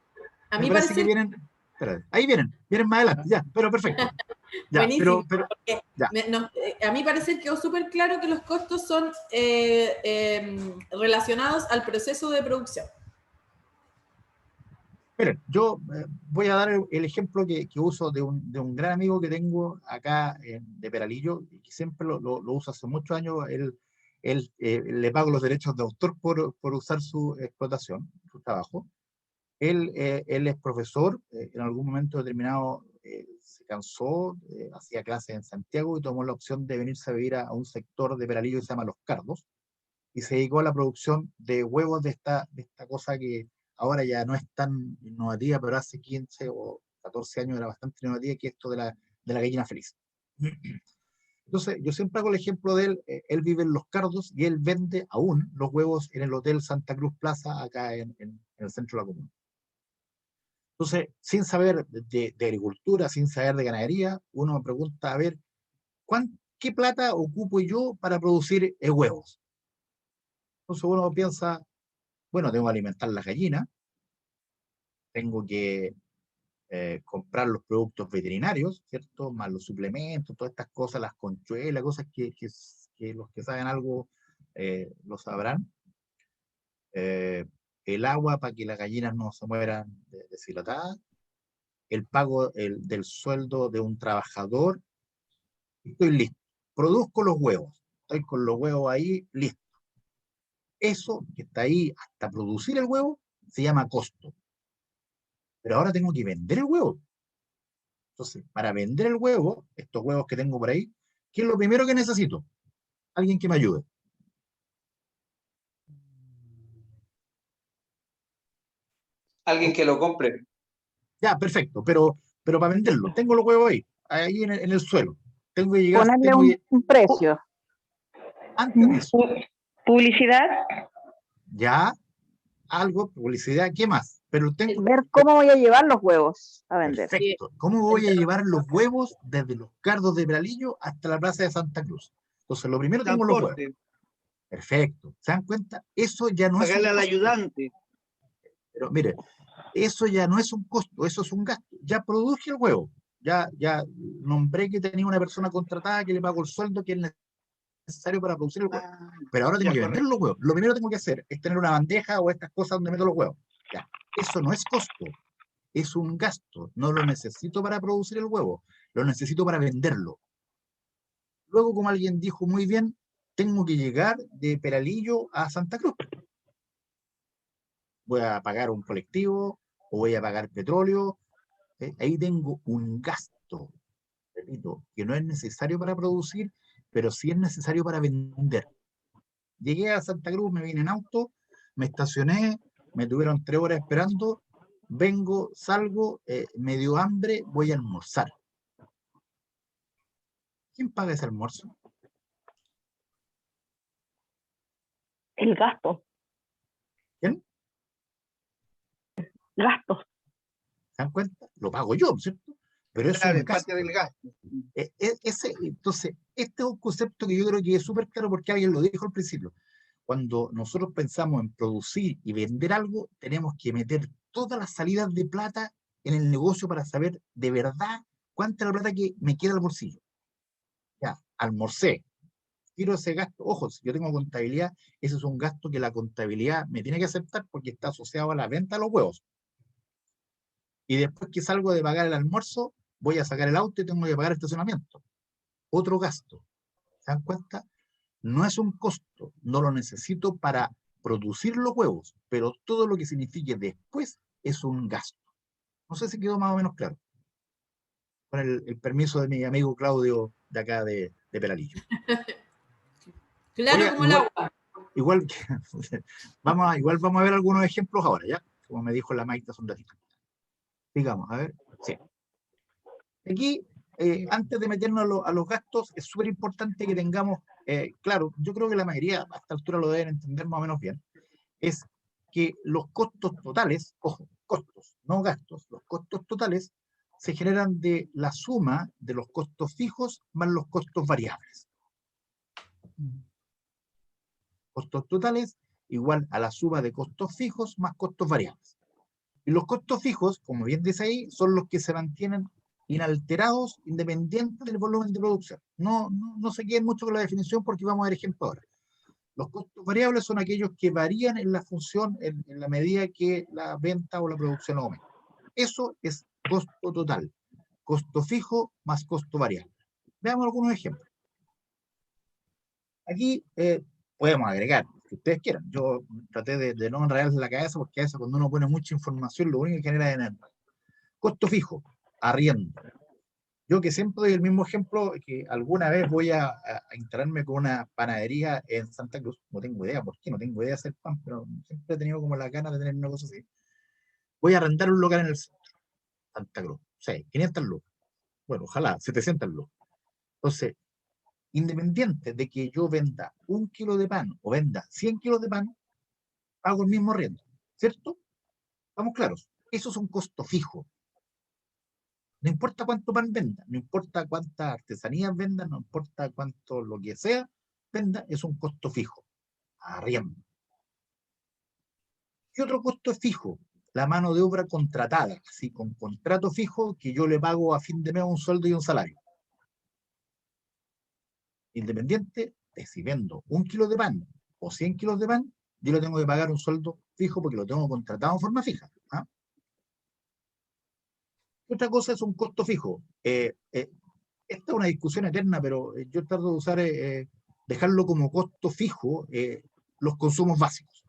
que vienen, espérate, ahí vienen más adelante, ya, pero perfecto. Ya, buenísimo, pero ya. A mí parece quedó súper claro que los costos son relacionados al proceso de producción. Miren, yo voy a dar el ejemplo que uso de un gran amigo que tengo acá de Peralillo, y que siempre lo uso hace muchos años. Él le pago los derechos de autor por usar su explotación, su trabajo. Él es profesor, en algún momento determinado se cansó, hacía clases en Santiago y tomó la opción de venirse a vivir a un sector de Peralillo que se llama Los Cardos, y se dedicó a la producción de huevos de esta cosa que ahora ya no es tan innovativa, pero hace 15 o 14 años era bastante innovativa, que es esto de la gallina feliz. Entonces, yo siempre hago el ejemplo de él. Él vive en Los Cardos y él vende aún los huevos en el Hotel Santa Cruz Plaza, acá en el centro de la comuna. Entonces, sin saber de agricultura, sin saber de ganadería, uno me pregunta, a ver, ¿qué plata ocupo yo para producir huevos? Entonces uno piensa, bueno, tengo que alimentar las gallinas, tengo que comprar los productos veterinarios, ¿cierto? Más los suplementos, todas estas cosas, las conchuelas, cosas que los que saben algo lo sabrán. El agua para que las gallinas no se mueran deshidratadas, el pago del sueldo de un trabajador. Estoy listo. Produzco los huevos. Estoy con los huevos ahí, listo. Eso que está ahí hasta producir el huevo se llama costo. Pero ahora tengo que vender el huevo. Entonces, para vender el huevo, estos huevos que tengo por ahí, ¿qué es lo primero que necesito? Alguien que me ayude. Alguien que lo compre. Ya, perfecto, pero para venderlo, tengo los huevos ahí en el suelo. Tengo que llegar. Ponerle un precio. Antes de eso. ¿Publicidad? Ya, algo, publicidad, ¿qué más? Pero ver cómo voy a llevar los huevos a vender. Perfecto. ¿Cómo voy a llevar los huevos desde Los Cardos de Peralillo hasta la plaza de Santa Cruz? Entonces, lo primero tengo los huevos. Perfecto. ¿Se dan cuenta? Eso ya no es un Pagarle al costo. ayudante. Pero mire, eso ya no es un costo, eso es un gasto. Ya produje el huevo. Ya nombré que tenía una persona contratada que le pago el sueldo que es necesario para producir el huevo. Pero ahora tengo que vender los huevos. Lo primero que tengo que hacer es tener una bandeja o estas cosas donde meto los huevos. Ya. Eso no es costo. Es un gasto, no lo necesito para producir el huevo, lo necesito para venderlo. Luego, como alguien dijo muy bien, tengo que llegar de Peralillo a Santa Cruz. Voy a pagar un colectivo o voy a pagar petróleo. Ahí tengo un gasto, repito, que no es necesario para producir, pero sí es necesario para vender. Llegué a Santa Cruz, me vine en auto, me estacioné, me tuvieron 3 horas esperando. Vengo, salgo, me dio hambre, voy a almorzar. ¿Quién paga ese almuerzo? El gasto. ¿Quién? Gasto. ¿Se dan cuenta? Lo pago yo, ¿cierto? Pero eso Claro, es un gasto. parte del gasto. Entonces, este es un concepto que yo creo que es súper claro porque alguien lo dijo al principio. Cuando nosotros pensamos en producir y vender algo, tenemos que meter todas las salidas de plata en el negocio para saber de verdad cuánta es la plata que me queda al bolsillo. Ya, almorcé, tiro ese gasto. Ojo, si yo tengo contabilidad, ese es un gasto que la contabilidad me tiene que aceptar porque está asociado a la venta de los huevos. Y después que salgo de pagar el almuerzo, voy a sacar el auto y tengo que pagar el estacionamiento. Otro gasto. ¿Se dan cuenta? No es un costo, no lo necesito para producir los huevos, pero todo lo que signifique después es un gasto. No sé si quedó más o menos claro. Con el permiso de mi amigo Claudio de acá de Peralillo. Claro, Oiga, como el agua. igual vamos a ver algunos ejemplos ahora, ¿ya? Como me dijo la Maite hace un ratito. Digamos, a ver, sí. Aquí, antes de meternos a los gastos, es súper importante que tengamos, claro, yo creo que la mayoría a esta altura lo deben entender más o menos bien, es que los costos totales, ojo, costos, no gastos, los costos totales se generan de la suma de los costos fijos más los costos variables. Costos totales igual a la suma de costos fijos más costos variables. Y los costos fijos, como bien dice ahí, son los que se mantienen inalterados, independientes del volumen de producción. No se queden mucho con la definición porque vamos a ver ejemplo ahora. Los costos variables son aquellos que varían en la función en la medida que la venta o la producción aumenta. Eso es costo total. Costo fijo más costo variable. Veamos algunos ejemplos. Aquí podemos agregar, si ustedes quieran. Yo traté de no enredarles la cabeza porque a veces cuando uno pone mucha información lo único que genera es energía. Costo fijo, arriendo. Yo que siempre doy el mismo ejemplo, que alguna vez voy a instalarme con una panadería en Santa Cruz. No tengo idea por qué, no tengo idea de hacer pan, pero siempre he tenido como la ganas de tener una cosa así. Voy a arrendar un local en el centro, Santa Cruz. O sea, 500 lucas. Bueno, ojalá, 700 lucas. Entonces, independiente de que yo venda 1 kilo de pan o venda 100 kilos de pan, hago el mismo arriendo, ¿cierto? Estamos claros. Eso es un costo fijo. No importa cuánto pan venda, no importa cuántas artesanías venda, no importa cuánto lo que sea venda, es un costo fijo. Arriendo. ¿Qué otro costo es fijo? La mano de obra contratada, así con contrato fijo que yo le pago a fin de mes un sueldo y un salario. Independiente de si vendo 1 kilo de pan o 100 kilos de pan, yo le tengo que pagar un sueldo fijo porque lo tengo contratado en forma fija. ¿Ah? Otra cosa es un costo fijo. Esta es una discusión eterna, pero yo trato de usar, dejarlo como costo fijo los consumos básicos.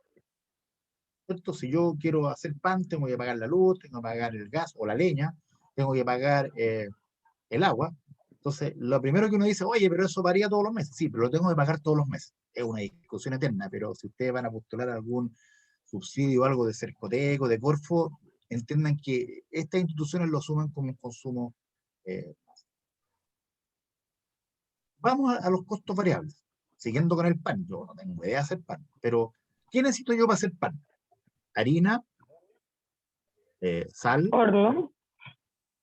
¿Cierto? Si yo quiero hacer pan, tengo que pagar la luz, tengo que pagar el gas o la leña, tengo que pagar el agua. Entonces, lo primero que uno dice, oye, pero eso varía todos los meses. Sí, pero lo tengo que pagar todos los meses. Es una discusión eterna, pero si ustedes van a postular algún subsidio o algo de Cercoteco, de Corfo, entiendan que estas instituciones lo asumen como un consumo. Vamos a los costos variables. Siguiendo con el pan, yo no tengo idea de hacer pan, pero ¿qué necesito yo para hacer pan? Harina, sal. Horno.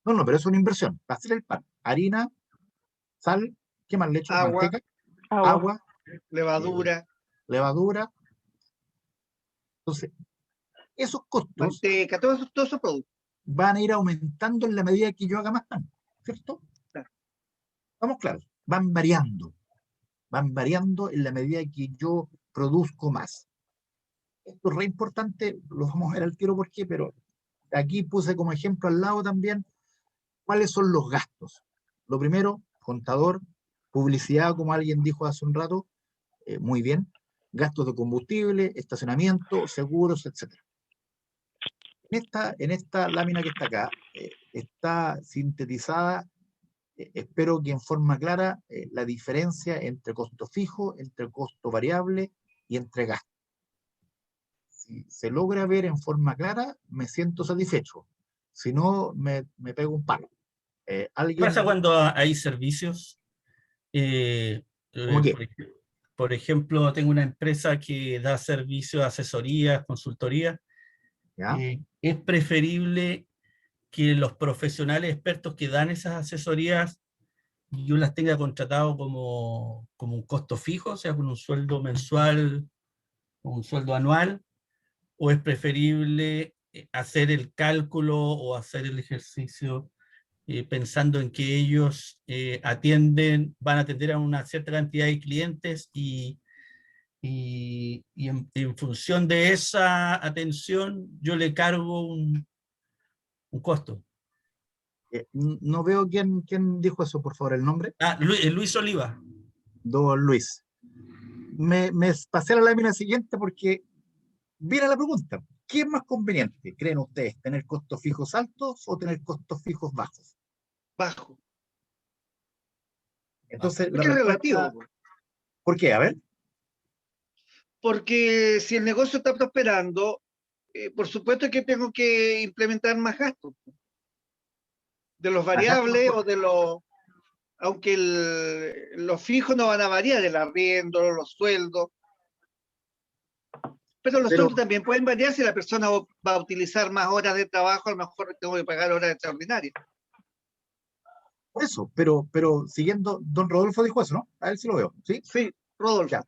No, pero eso es una inversión. Para hacer el pan, harina, sal, ¿qué más le echo? Agua. Manteca, agua, levadura. Levadura. Entonces, esos costos Manteca, todos esos productos van a ir aumentando en la medida que yo haga más pan, ¿cierto? Claro. Estamos claros, van variando en la medida que yo produzco más. Esto es re importante, lo vamos a ver al tiro por qué, pero aquí puse como ejemplo al lado también cuáles son los gastos. Lo primero, contador, publicidad, como alguien dijo hace un rato, muy bien, gastos de combustible, estacionamiento, seguros, etc. En esta lámina que está acá, está sintetizada, espero que en forma clara, la diferencia entre costo fijo, entre costo variable y entre gasto. Si se logra ver en forma clara, me siento satisfecho. Si no, me pego un palo. ¿Qué pasa cuando hay servicios? ¿Cómo qué? Por ejemplo, tengo una empresa que da servicios de asesoría, consultoría. Es preferible que los profesionales expertos que dan esas asesorías yo las tenga contratado como un costo fijo, o sea, con un sueldo mensual o un sueldo anual, o es preferible hacer el cálculo o hacer el ejercicio pensando en que ellos van a atender a una cierta cantidad de clientes y en función de esa atención yo le cargo un costo. No veo quién dijo eso, por favor, el nombre. Luis Oliva. Don Luis. Me pasé a la lámina siguiente porque viene la pregunta. ¿Qué es más conveniente, creen ustedes? ¿Tener costos fijos altos o tener costos fijos bajos? Bajo. Entonces, Porque es relativo. ¿Por qué? A ver. Porque si el negocio está prosperando, por supuesto que tengo que implementar más gastos. De los variables o de los... Aunque los fijos no van a variar, el arriendo, los sueldos. Pero los sueldos también pueden variar si la persona va a utilizar más horas de trabajo, a lo mejor tengo que pagar horas extraordinarias. Por eso, pero siguiendo, don Rodolfo dijo eso, ¿no? A ver si lo veo, ¿sí? Sí, Rodolfo. Ya.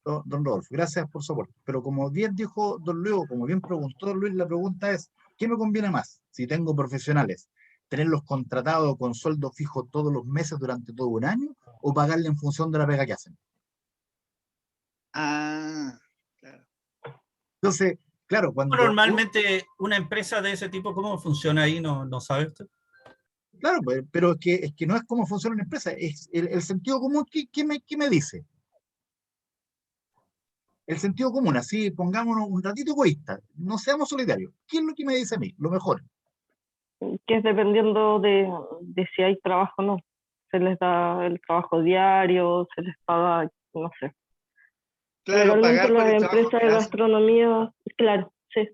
Don Rodolfo, gracias por su aporte. Pero como bien dijo don Luis, como bien preguntó don Luis, la pregunta es, ¿qué me conviene más? Si tengo profesionales, ¿tenerlos contratados con sueldo fijo todos los meses durante todo un año o pagarle en función de la pega que hacen? Ah, claro. Entonces, claro, cuando... Normalmente una empresa de ese tipo, ¿cómo funciona ahí? ¿No sabe usted? Claro, pero es que no es cómo funciona una empresa, es el sentido común. ¿Qué me dice? El sentido común, así pongámonos un ratito egoísta, no seamos solidarios. ¿Qué es lo que me dice a mí? Lo mejor. Que es dependiendo de si hay trabajo o no. Se les da el trabajo diario, se les paga, no sé. Claro, Realmente pagar por las el trabajo empresas que de hacen. gastronomía, claro, sí.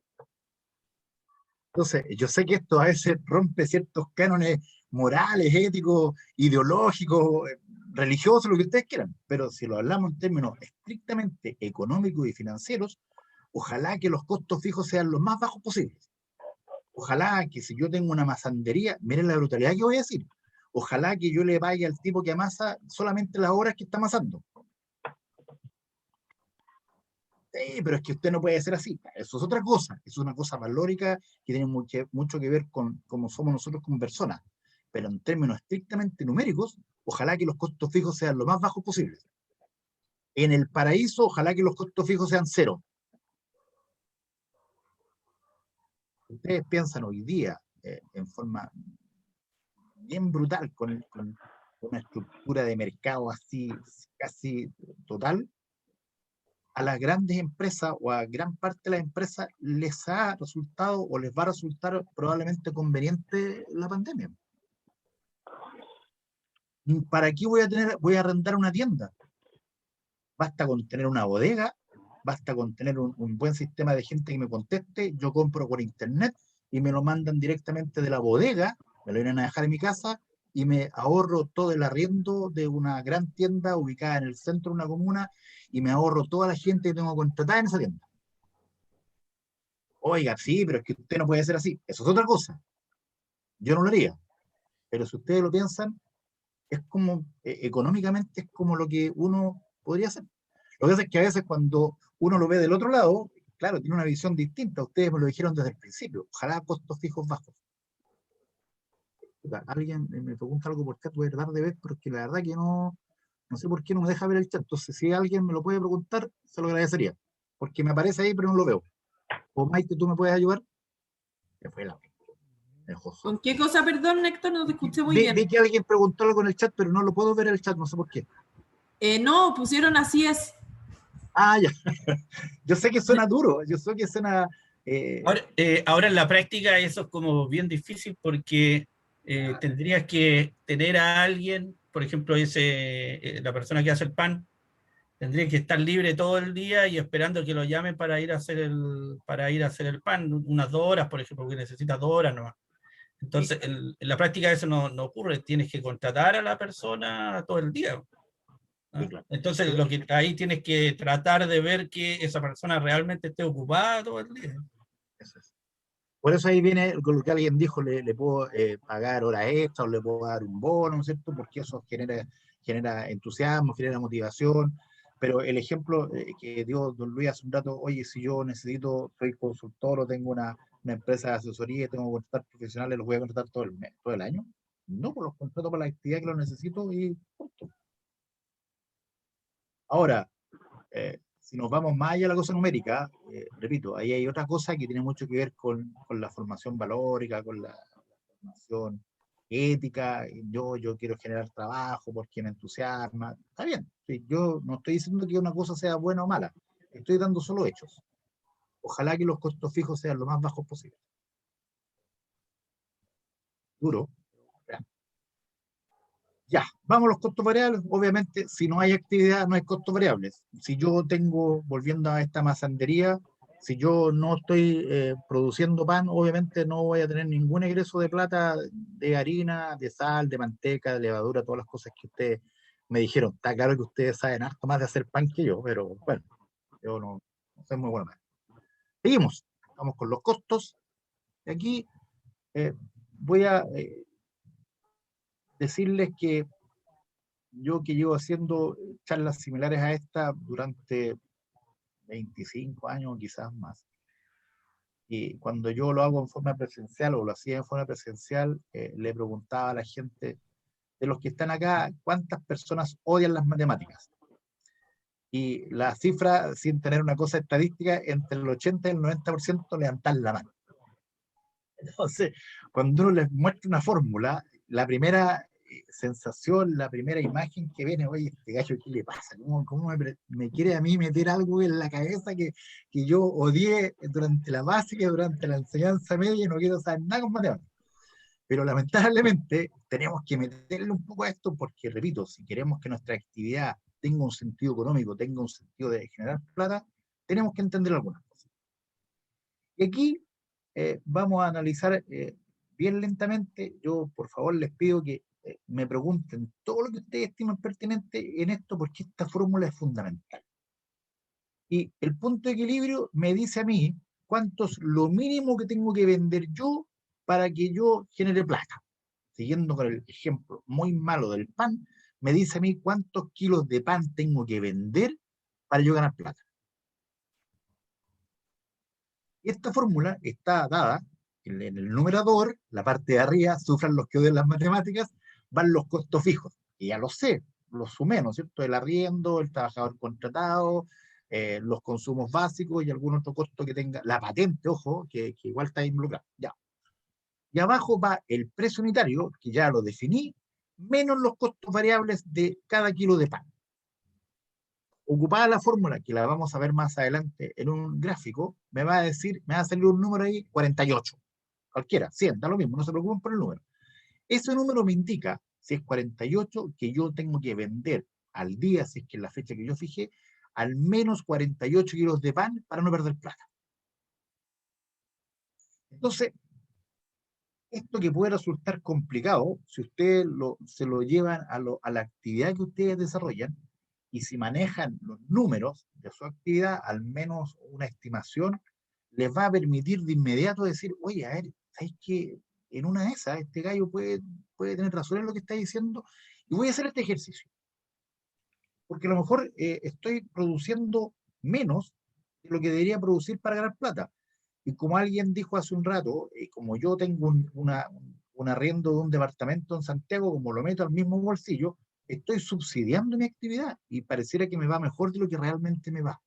Entonces, yo sé que esto a veces rompe ciertos cánones morales, éticos, ideológicos, religiosos, lo que ustedes quieran, pero si lo hablamos en términos estrictamente económicos y financieros, ojalá que los costos fijos sean los más bajos posibles. Ojalá que si yo tengo una masandería, miren la brutalidad que voy a decir, ojalá que yo le pague al tipo que amasa solamente las horas que está amasando. Sí, pero es que usted no puede ser así. Eso es otra cosa, eso es una cosa valórica que tiene mucho que ver con cómo somos nosotros como personas. Pero en términos estrictamente numéricos, ojalá que los costos fijos sean lo más bajos posible. En el paraíso, ojalá que los costos fijos sean cero. Ustedes piensan hoy día en forma bien brutal, con una estructura de mercado así, casi total, a las grandes empresas o a gran parte de las empresas les ha resultado o les va a resultar probablemente conveniente la pandemia. ¿Para qué voy a arrendar una tienda? Basta con tener una bodega, basta con tener un buen sistema de gente que me conteste, yo compro por internet y me lo mandan directamente de la bodega, me lo vienen a dejar en mi casa y me ahorro todo el arriendo de una gran tienda ubicada en el centro de una comuna y me ahorro toda la gente que tengo contratada en esa tienda. Oiga, sí, pero es que usted no puede ser así. Eso es otra cosa. Yo no lo haría. Pero si ustedes lo piensan, es como, económicamente es como lo que uno podría hacer. Lo que pasa es que a veces cuando uno lo ve del otro lado, claro, tiene una visión distinta. Ustedes me lo dijeron desde el principio. Ojalá costos fijos bajos. Alguien me pregunta algo por chat, voy a tratar de ver, pero es que la verdad que no sé por qué no me deja ver el chat. Entonces, si alguien me lo puede preguntar, se lo agradecería. Porque me aparece ahí, pero no lo veo. O Maite, ¿tú me puedes ayudar? Se fue la... ¿Con qué cosa, perdón, Héctor? No te escuché muy bien. Vi que alguien preguntó algo en el chat, pero no lo puedo ver en el chat, no sé por qué. No, pusieron así es. Ah, ya. Yo sé que suena duro, yo sé que suena... Ahora en la práctica eso es como bien difícil porque tendrías que tener a alguien, por ejemplo, la persona que hace el pan, tendría que estar libre todo el día y esperando que lo llamen para ir a hacer el pan, unas 2 horas, por ejemplo, porque necesitas 2 horas nomás. Entonces, en la práctica eso no ocurre, tienes que contratar a la persona todo el día. Sí, claro. Entonces, ahí tienes que tratar de ver que esa persona realmente esté ocupada todo el día. Eso es. Por eso ahí viene con lo que alguien dijo, le puedo pagar horas extras o le puedo dar un bono, ¿no es cierto? Porque eso genera entusiasmo, genera motivación. Pero el ejemplo que dio don Luis hace un rato, oye, si yo soy consultor o tengo una empresa de asesoría y tengo que contratar profesionales, los voy a contratar todo el año. No, pues los contrato para la actividad que los necesito y punto. Ahora, si nos vamos más allá de la cosa numérica, repito, ahí hay otra cosa que tiene mucho que ver con la formación valórica, con la formación ética. Yo quiero generar trabajo porque me entusiasma. Está bien, sí, yo no estoy diciendo que una cosa sea buena o mala, estoy dando solo hechos. ojalá que los costos fijos sean lo más bajos posible. Duro. Ya, vamos a los costos variables. Obviamente, si no hay actividad, no hay costos variables. Si yo tengo, volviendo a esta masandería, si yo no estoy produciendo pan, obviamente no voy a tener ningún egreso de plata, de harina, de sal, de manteca, de levadura, todas las cosas que ustedes me dijeron. Está claro que ustedes saben harto más de hacer pan que yo, pero bueno, yo no soy muy bueno. Seguimos, vamos con los costos. Y aquí voy a decirles que yo que llevo haciendo charlas similares a esta durante 25 años, quizás más, y cuando yo lo hago en forma presencial o lo hacía en forma presencial, le preguntaba a la gente de los que están acá, ¿cuántas personas odian las matemáticas? Y la cifra, sin tener una cosa estadística, entre el 80 y el 90% levantan la mano. Entonces, cuando uno les muestra una fórmula, la primera sensación, la primera imagen que viene, oye, este gallo, ¿qué le pasa? ¿Cómo me quiere a mí meter algo en la cabeza que yo odié durante la básica, durante la enseñanza media, y no quiero saber nada con matemáticas? Pero lamentablemente tenemos que meterle un poco a esto porque, repito, si queremos que nuestra actividad tenga un sentido económico, tenga un sentido de generar plata, tenemos que entender algunas cosas. Y aquí vamos a analizar bien lentamente. Yo, por favor, les pido que me pregunten todo lo que ustedes estiman pertinente en esto, porque esta fórmula es fundamental. Y el punto de equilibrio me dice a mí cuánto es lo mínimo que tengo que vender yo para que yo genere plata. Siguiendo con el ejemplo muy malo del pan, me dice a mí cuántos kilos de pan tengo que vender para yo ganar plata. Y esta fórmula está dada en el numerador, la parte de arriba, sufran los que odian las matemáticas, van los costos fijos, y ya lo sé, los sumé, ¿no es cierto? El arriendo, el trabajador contratado, los consumos básicos y algún otro costo que tenga, la patente, ojo, que igual está involucrado, ya. Y abajo va el precio unitario, que ya lo definí, menos los costos variables de cada kilo de pan. Ocupada la fórmula, que la vamos a ver más adelante en un gráfico, me va a salir un número ahí, 48. Cualquiera, 100, da lo mismo, no se preocupen por el número. Ese número me indica, si es 48, que yo tengo que vender al día, si es que es la fecha que yo fijé, al menos 48 kilos de pan para no perder plata. Entonces, esto que puede resultar complicado, si ustedes se lo llevan a la actividad que ustedes desarrollan, y si manejan los números de su actividad, al menos una estimación, les va a permitir de inmediato decir, oye, a ver, ¿sabes qué? En una de esas, este gallo puede tener razón en lo que está diciendo, y voy a hacer este ejercicio. Porque a lo mejor estoy produciendo menos de lo que debería producir para ganar plata. Y como alguien dijo hace un rato, como yo tengo un arriendo de un departamento en Santiago, como lo meto al mismo bolsillo, estoy subsidiando mi actividad y pareciera que me va mejor de lo que realmente me va.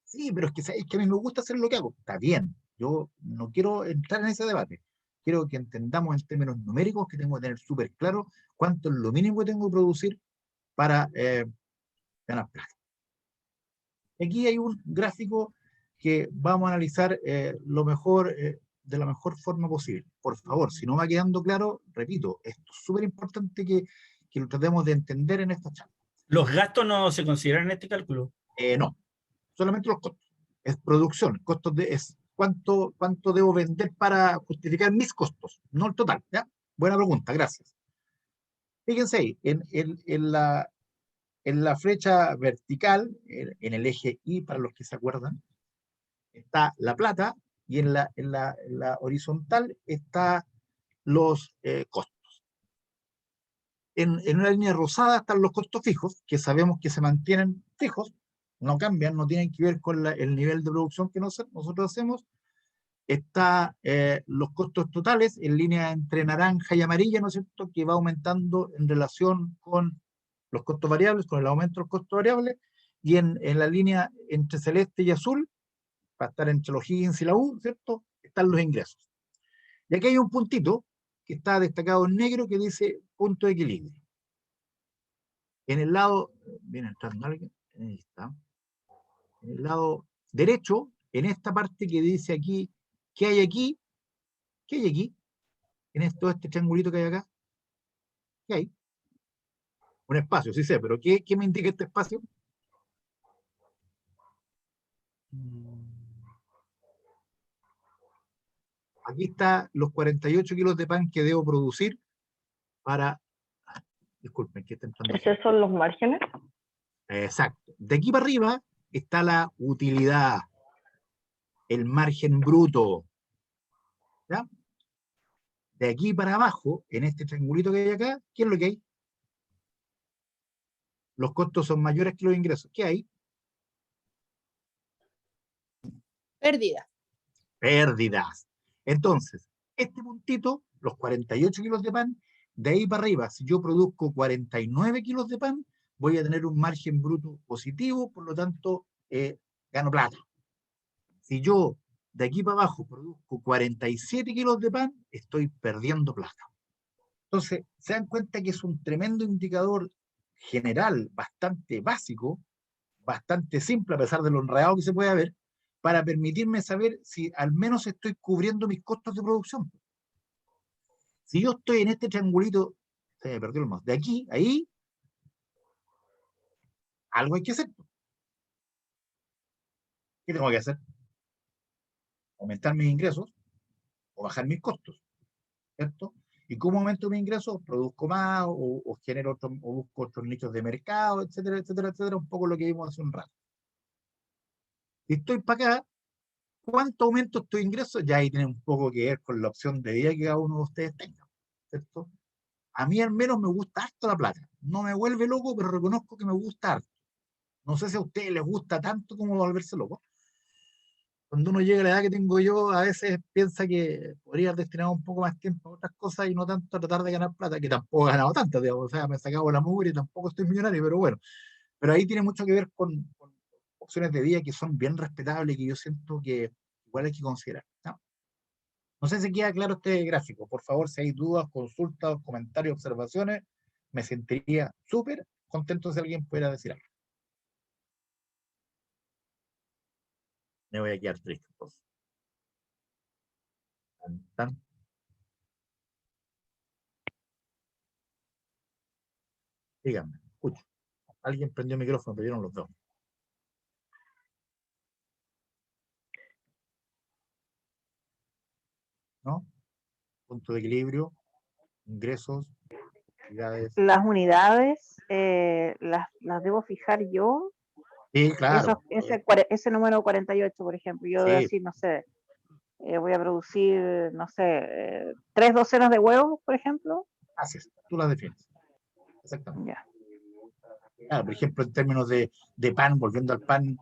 Sí, pero es que a mí me gusta hacer lo que hago. Está bien, yo no quiero entrar en ese debate. Quiero que entendamos en términos numéricos que tengo que tener súper claro cuánto es lo mínimo que tengo que producir para ganar plata. Aquí hay un gráfico que vamos a analizar lo mejor, de la mejor forma posible. Por favor, si no va quedando claro, repito, esto es súper importante que lo tratemos de entender en esta charla. ¿Los gastos no se consideran en este cálculo? No, solamente los costos. Es producción, costos es cuánto debo vender para justificar mis costos, no el total. ¿Ya? Buena pregunta, gracias. Fíjense ahí, en la flecha vertical, en el eje Y, para los que se acuerdan, está la plata, y en la horizontal está los costos. En una línea rosada están los costos fijos, que sabemos que se mantienen fijos, no cambian, no tienen que ver con el nivel de producción que nosotros hacemos. Está los costos totales en línea entre naranja y amarilla, ¿no es cierto?, que va aumentando en relación con los costos variables, con el aumento de los costos variables, y en la línea entre celeste y azul, para estar entre los Higgins y la U, ¿cierto?, están los ingresos. Y aquí hay un puntito que está destacado en negro que dice punto de equilibrio. En el lado, viene entrando alguien, ahí está, en el lado derecho en esta parte que dice aquí, ¿qué hay aquí? ¿Qué hay aquí? En todo este triangulito que hay acá, ¿qué hay? Un espacio, sí sé, pero ¿qué me indica este espacio? Aquí está los 48 kilos de pan que debo producir para... Disculpen, que está entrando. ¿Esos son los márgenes? Exacto. De aquí para arriba está la utilidad, el margen bruto. ¿Ya? De aquí para abajo, en este triangulito que hay acá, ¿qué es lo que hay? Los costos son mayores que los ingresos. ¿Qué hay? Pérdida. Pérdidas. Entonces, este puntito, los 48 kilos de pan, de ahí para arriba, si yo produzco 49 kilos de pan, voy a tener un margen bruto positivo, por lo tanto, gano plata. Si yo de aquí para abajo produzco 47 kilos de pan, estoy perdiendo plata. Entonces, se dan cuenta que es un tremendo indicador general, bastante básico, bastante simple, a pesar de lo enredado que se puede ver, para permitirme saber si al menos estoy cubriendo mis costos de producción. Si yo estoy en este triangulito, se me perdió el mouse, de aquí, ahí, algo hay que hacer. ¿Qué tengo que hacer? Aumentar mis ingresos o bajar mis costos, ¿cierto? ¿Y cómo aumento mis ingresos? Produzco más o genero otro, o busco otros nichos de mercado, etcétera, etcétera, etcétera, un poco lo que vimos hace un rato. Si estoy para acá, ¿cuánto aumento estos ingresos? Ya ahí tiene un poco que ver con la opción de vida que cada uno de ustedes tenga, ¿cierto? A mí al menos me gusta harto la plata. No me vuelve loco, pero reconozco que me gusta harto. No sé si a ustedes les gusta tanto como volverse loco. Cuando uno llega a la edad que tengo yo, a veces piensa que podría haber destinado un poco más tiempo a otras cosas y no tanto a tratar de ganar plata, que tampoco he ganado tanto, digamos. O sea, me he sacado la mugre y tampoco estoy millonario, pero bueno. Pero ahí tiene mucho que ver con opciones de vida que son bien respetables y que yo siento que igual hay que considerar, ¿no? No sé si queda claro este gráfico. Por favor, si hay dudas, consultas, comentarios, observaciones, me sentiría súper contento si alguien pudiera decir algo. Me voy a quedar triste, entonces. ¿Tan? Díganme, escucho. Alguien prendió el micrófono, pero vieron los dos. ¿No? Punto de equilibrio, ingresos, unidades. Las unidades las debo fijar yo. Sí, claro. Ese número 48, por ejemplo, yo voy a decir, no sé, voy a producir, no sé, 3 docenas de huevos, por ejemplo. Así es, tú las defines. Exactamente. Ya. Claro, por ejemplo, en términos de pan, volviendo al pan,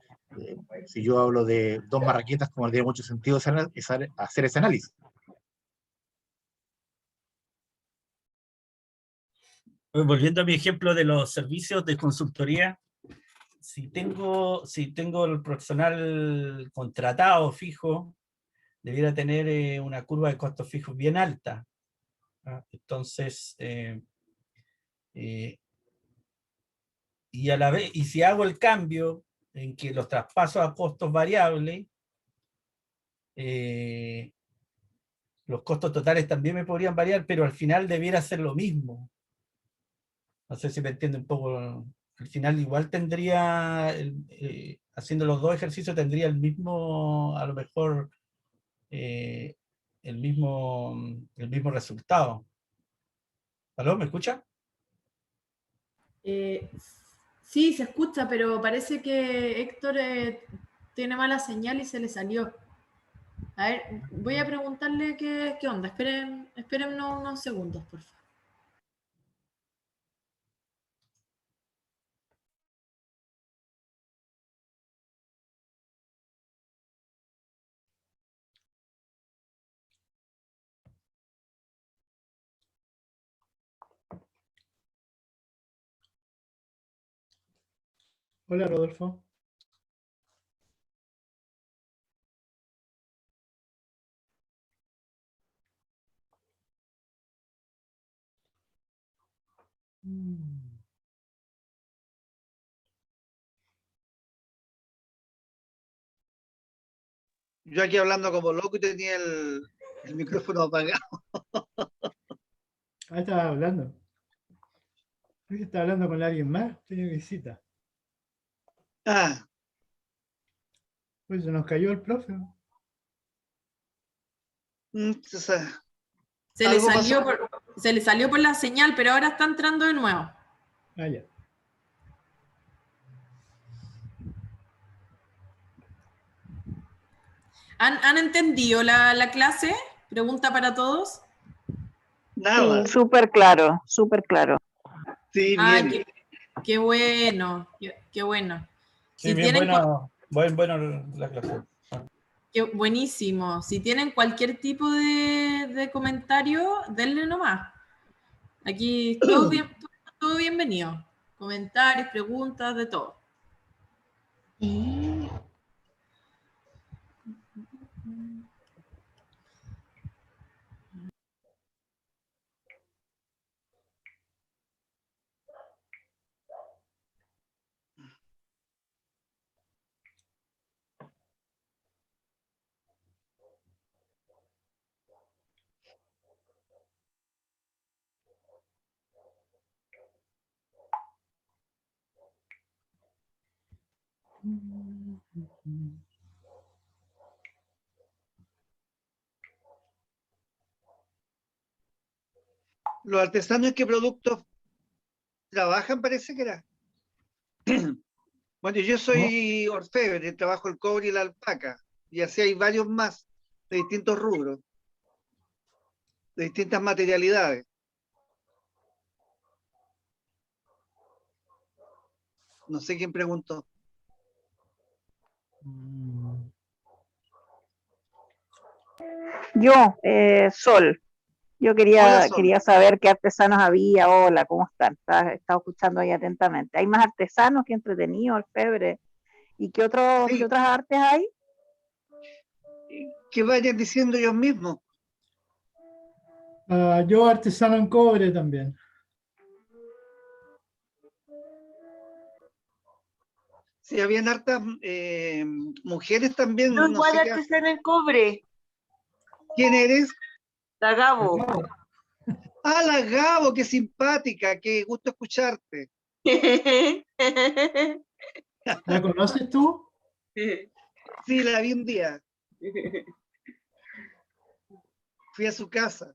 si yo hablo de 2 marraquetas, como tiene mucho sentido hacer ese análisis. Volviendo a mi ejemplo de los servicios de consultoría, si tengo el personal contratado fijo, debiera tener una curva de costos fijos bien alta. Entonces, y a la vez, y si hago el cambio en que los traspasos a costos variables, los costos totales también me podrían variar, pero al final debiera ser lo mismo. No sé si me entiende un poco. Al final igual tendría, haciendo los dos ejercicios, tendría el mismo, a lo mejor, el mismo resultado. ¿Aló? ¿Me escucha? Sí, se escucha, pero parece que Héctor tiene mala señal y se le salió. A ver, voy a preguntarle qué onda. Esperen unos segundos, por favor. Hola, Rodolfo. Yo aquí hablando como loco y tenía el micrófono apagado. Ahí estaba hablando. Creo que está hablando con alguien más. Tiene visita. Ah, Pues se nos cayó el profe. o sea, Se le algo salió pasó. se le salió por la señal, pero ahora está entrando de nuevo. Ah, ya. ¿Han entendido la clase? Pregunta para todos. Nada. Sí, súper claro, súper claro. Sí, Ay, bien. qué bueno, qué bueno. Sí, Si bien tienen, bueno la clase. buenísimo. Si tienen cualquier tipo de comentario, denle nomás. Aquí todo bienvenido. Comentarios, preguntas, de todo. Los artesanos, ¿qué productos trabajan? Parece que era. Bueno, yo soy orfebre, trabajo el cobre y la alpaca. Y así hay varios más de distintos rubros, de distintas materialidades. No sé quién preguntó. Yo, Sol. Yo Hola, Sol. quería saber qué artesanos había. Hola, ¿cómo están? Estaba escuchando ahí atentamente. ¿Hay más artesanos que entretenidos, orfebre? ¿Y qué Sí, otras artes hay? que vayan diciendo ellos mismos. Yo artesano en cobre también. Sí, habían hartas mujeres también. No, No sé igual artesana en cobre. quién eres. La Gabo. Ah, la Gabo, qué simpática, qué gusto escucharte. ¿La conoces tú? Sí, la vi un día. Fui a su casa.